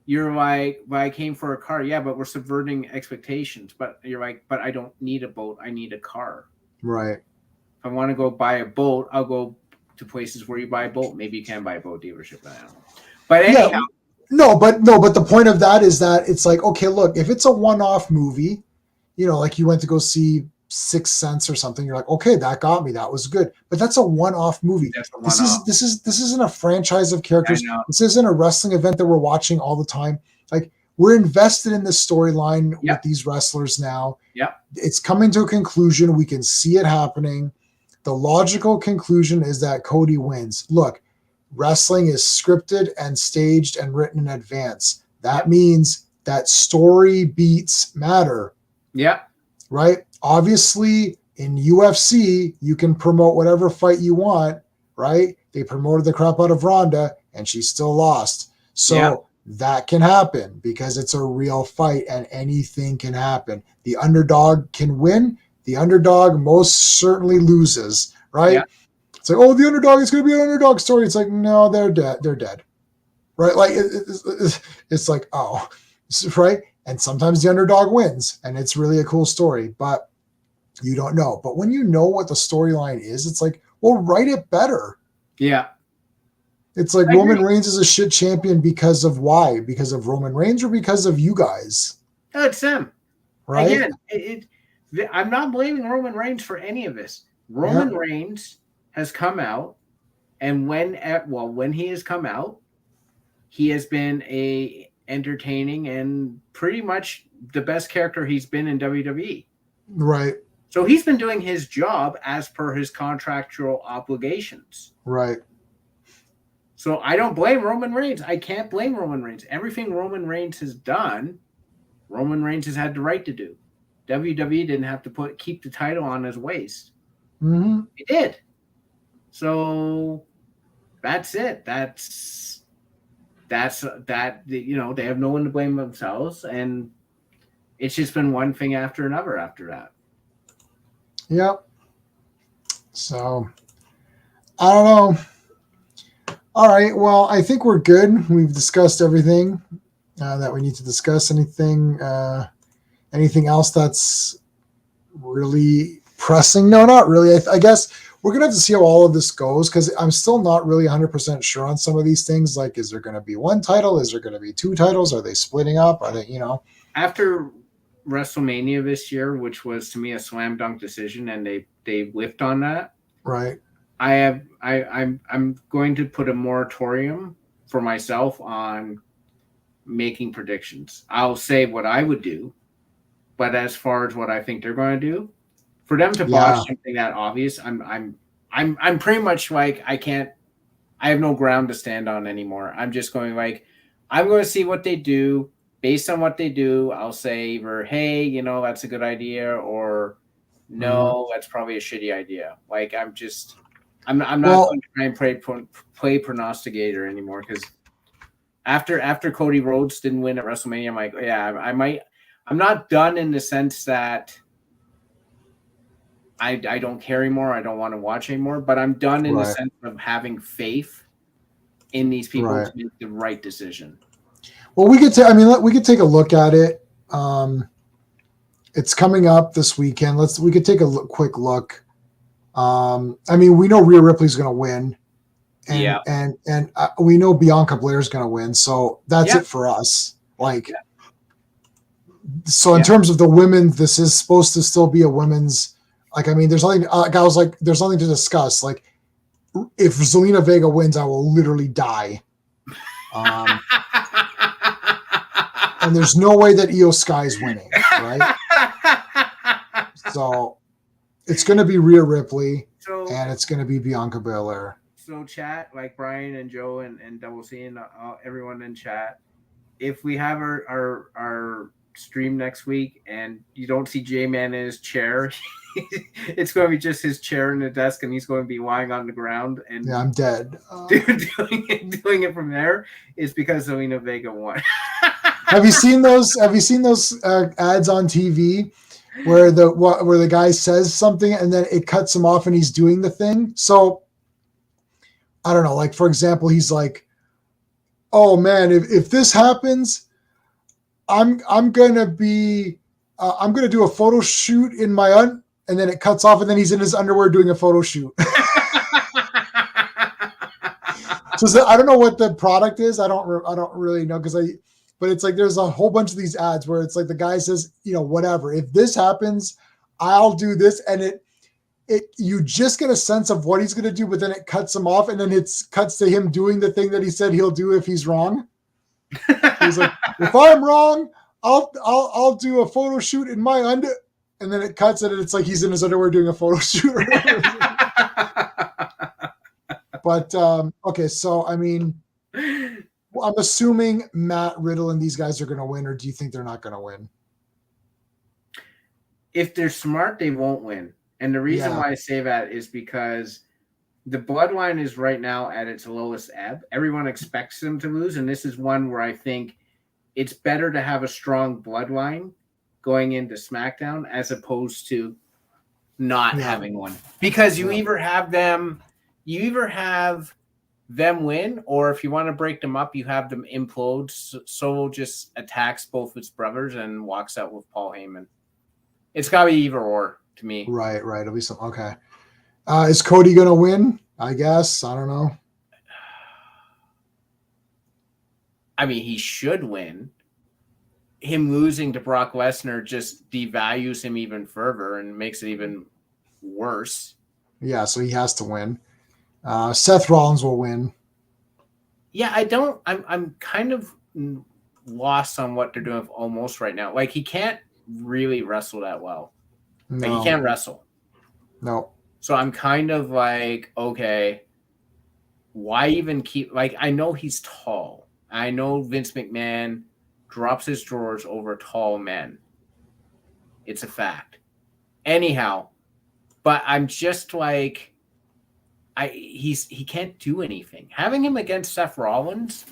you're like, well, I came for a car. Yeah, but we're subverting expectations. But you're like, but I don't need a boat. I need a car. Right. If I want to go buy a boat, I'll go to places where you buy a boat. Maybe you can buy a boat dealership. I don't know. But anyhow. Yeah, no, but the point of that is that it's like, okay, look, if it's a one-off movie, like you went to go see Sixth Sense or something, you're like, okay, that got me, that was good. But that's a one-off movie. This isn't a franchise of characters. This isn't a wrestling event that we're watching all the time. Like, we're invested in this storyline with these wrestlers now. Yeah, it's coming to a conclusion. We can see it happening. The logical conclusion is that Cody wins. Look, wrestling is scripted and staged and written in advance. That means that story beats matter. Yeah. Right? Obviously, in UFC, you can promote whatever fight you want, right? They promoted the crap out of Ronda, and she still lost. So that can happen because it's a real fight, and anything can happen. The underdog can win. The underdog most certainly loses, right? Yeah. It's like, the underdog is going to be an underdog story. It's like, no, they're dead. They're dead. right? Like it's like, oh, right. And sometimes the underdog wins, and it's really a cool story, but you don't know. But when you know what the storyline is, it's like, well, write it better. Yeah. It's like I Roman agree. Reigns is a shit champion because of why? Because of Roman Reigns or because of you guys, No, it's them. right? Again, I'm not blaming Roman Reigns for any of this. Roman Reigns has come out, and when he has come out, he has been a entertaining and pretty much the best character he's been in WWE. Right, So he's been doing his job as per his contractual obligations. right. So I don't blame Roman Reigns. I can't blame Roman Reigns. Everything Roman Reigns has done, Roman Reigns has had the right to do. WWE didn't have to keep the title on his waist. Mm-hmm. He did. So that's it. That's that. You know, they have no one to blame themselves, and it's just been one thing after another after that. Yep. So I don't know. All right. Well, I think we're good. We've discussed everything that we need to discuss. Anything else that's really pressing? No, not really. I guess we're gonna have to see how all of this goes because I'm still not really 100% sure on some of these things. Like, is there going to be one title? Is there going to be two titles? Are they splitting up? Are they, After WrestleMania this year, which was to me a slam dunk decision, and they whiffed on that. Right. I'm going to put a moratorium for myself on making predictions. I'll say what I would do, but as far as what I think they're going to do, for them to botch something that obvious, I'm pretty much like I have no ground to stand on anymore. I'm just going like I'm going to see what they do. Based on what they do, I'll say either, hey, that's a good idea, or no, that's probably a shitty idea. Like I'm not going to try and play prognosticator anymore because after Cody Rhodes didn't win at WrestleMania, I'm like, yeah, I might. I'm not done in the sense that I don't care anymore. I don't want to watch anymore, but I'm done in the sense of having faith in these people to make the right decision. Well, we could take a look at it. It's coming up this weekend. We could take a quick look. We know Rhea Ripley's going to win, and we know Bianca Blair's going to win. So that's it for us. So in terms of the women, this is supposed to still be a women's. There's nothing. There's nothing to discuss. Like, if Zelina Vega wins, I will literally die. And there's no way that Io Sky's winning, right? So it's going to be Rhea Ripley, and it's going to be Bianca Belair. So chat, like Brian and Joe and Double C and everyone in chat, if we have our stream next week and you don't see J-Man in his chair, it's going to be just his chair and the desk, and he's going to be lying on the ground. And yeah, I'm dead. Doing it from there is because Zelina Vega won. Have you seen those? Ads on TV where the guy says something and then it cuts him off and he's doing the thing? So I don't know. Like, for example, he's like, "Oh man, if this happens, I'm gonna do a photo shoot in my and then it cuts off and then he's in his underwear doing a photo shoot." So I don't know what the product is. I don't really know but it's like there's a whole bunch of these ads where it's like the guy says, whatever. If this happens, I'll do this, and you just get a sense of what he's going to do, but then it cuts him off, and then it cuts to him doing the thing that he said he'll do if he's wrong. He's like, if I'm wrong, I'll do a photo shoot in my and then it cuts it, and it's like he's in his underwear doing a photo shoot. But okay, so I'm assuming Matt Riddle and these guys are going to win, or do you think they're not going to win? If they're smart, they won't win. And the reason why I say that is because the bloodline is right now at its lowest ebb. Everyone expects them to lose, and this is one where I think it's better to have a strong bloodline going into SmackDown as opposed to not having one. Because you either have them win, or if you want to break them up, you have them implode. Solo just attacks both its brothers and walks out with Paul Heyman. It's got to be either or to me. Right. It'll be some. Okay. Is Cody going to win? I guess. I don't know. I mean, he should win. Him losing to Brock Lesnar just devalues him even further and makes it even worse. Yeah, so he has to win. Seth Rollins will win. Yeah, I'm kind of lost on what they're doing with Almost right now. Like, he can't really wrestle that well. No. Like, he can't wrestle. No. So I'm kind of like, okay, why even keep... Like, I know he's tall. I know Vince McMahon drops his drawers over tall men. It's a fact. Anyhow, but I'm just like, he can't do anything. Having him against Seth Rollins,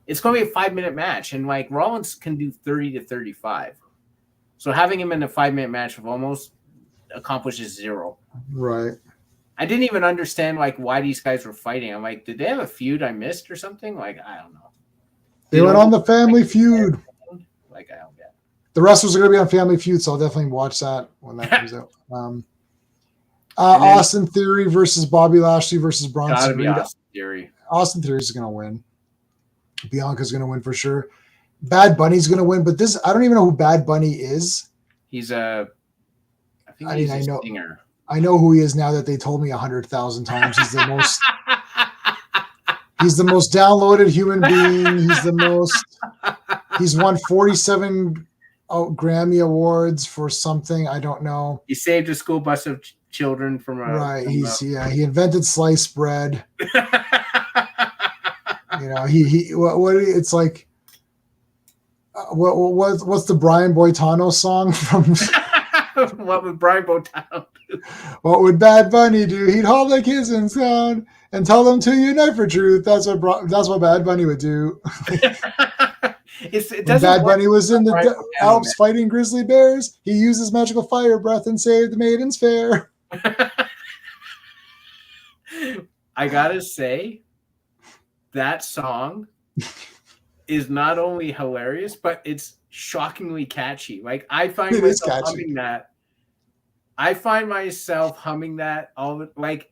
it's going to be a 5-minute match, and like Rollins can do 30 to 35. So having him in a 5-minute match with almost accomplishes zero. Right. I didn't even understand like why these guys were fighting. I'm like, did they have a feud I missed or something? Like, I don't know. They went on the Family Feud. Like, I don't get it. The wrestlers are going to be on Family Feud, so I'll definitely watch that when that comes out. Austin Theory versus Bobby Lashley versus Bronson Reed. Austin Theory. Austin Theory is going to win. Bianca's going to win for sure. Bad Bunny's going to win, but I don't even know who Bad Bunny is. He's a singer. I know who he is now that they told me 100,000 times. He's the most. He's the most downloaded human being. He's won 47 Grammy Awards for something. I don't know. He saved a school bus of children from a... Right. He invented sliced bread. It's like, what's the Brian Boitano song from... What would Brian Boitano do? What would Bad Bunny do? He'd haul the kids in town and tell them to unite for truth. That's what Bad Bunny would do. When Bad Bunny was in the Alps fighting grizzly bears, he used his magical fire breath and saved the maidens fair. I gotta say, that song is not only hilarious, but it's shockingly catchy. Like, I find myself humming that. I find myself humming that all the, like,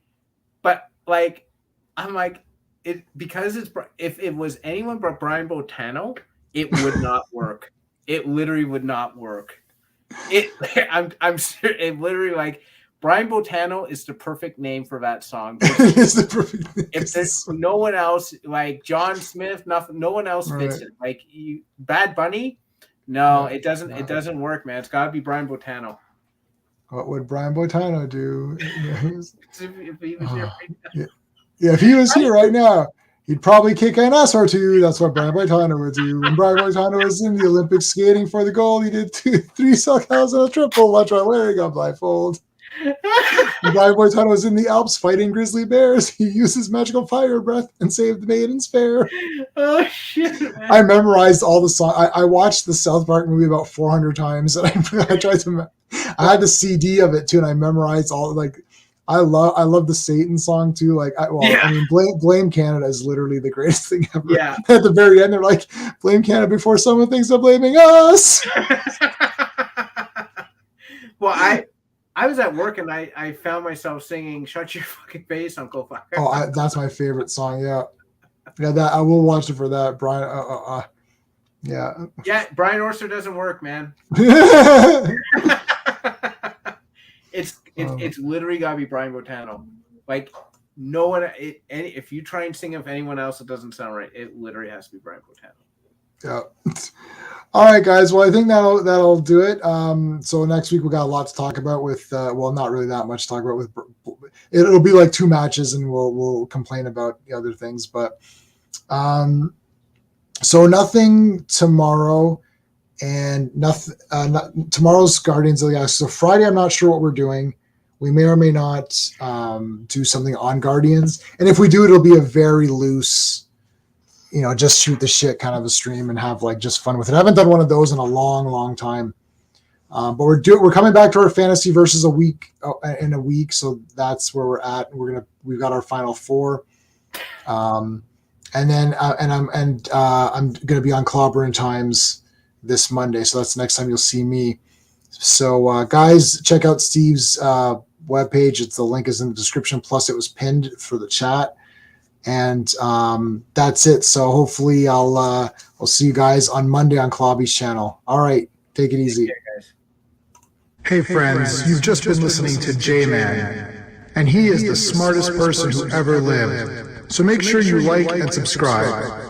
but like, I'm like, it, because it's, if it was anyone but Brian Boitano, it would not work. It literally would not work. I'm serious. It literally, like, Brian Boitano is the perfect name for that song. It is the perfect name. If there's no one else, like John Smith, no one else fits it. Like, Bad Bunny, no, it doesn't. It doesn't work, man. It's got to be Brian Boitano. What would Brian Boitano do? If he was here right now. Yeah, if he was here right now, he'd probably kick an ass or two. That's what Brian Boitano would do. When Brian Boitano was in the Olympics skating for the gold, he did 3 suck house and a triple. Watch while Larry got blindfold. When Brian Boitano was in the Alps fighting grizzly bears, he used his magical fire breath and saved the maidens fair. Oh shit! Man. I memorized all the songs. I watched the South Park movie about 400 times, and I tried to. I had the CD of it too, and I memorized all. Like, I love the Satan song too. Like, I mean, blame Canada is literally the greatest thing ever. Yeah. At the very end, they're like, blame Canada before someone thinks of blaming us. Well, I was at work and I found myself singing "Shut Your Fucking Face, Uncle Fucker." Oh, that's my favorite song. Yeah, that I will watch it for that, Brian. Yeah. Yeah, Brian Orser doesn't work, man. It's literally gotta be Brian Boitano. Like, no one. If you try and sing of anyone else, it doesn't sound right. It literally has to be Brian Boitano. Yeah. All right, guys. Well, I think that'll do it. So next week we got a lot to talk about with. Well, not really that much to talk about with. It'll be like 2 matches, and we'll complain about the other things. But so nothing tomorrow, and nothing. Tomorrow's Guardians of the Galaxy. So Friday, I'm not sure what we're doing. We may or may not do something on Guardians, and if we do, it'll be a very loose. Just shoot the shit kind of a stream and have like just fun with it. I haven't done one of those in a long, long time. But we're coming back to our fantasy versus in a week. So that's where we're at. We've got our final 4. And then I'm going to be on Clobberin Times this Monday, so that's the next time you'll see me. So guys, check out Steve's webpage. The link is in the description. Plus, it was pinned for the chat. And that's it. So hopefully I'll see you guys on Monday on Clobby's channel. All right, take it easy. Take care, guys. Hey friends, you've just been listening to J-Man, and he is the smartest person who ever lived. So make sure you like and subscribe.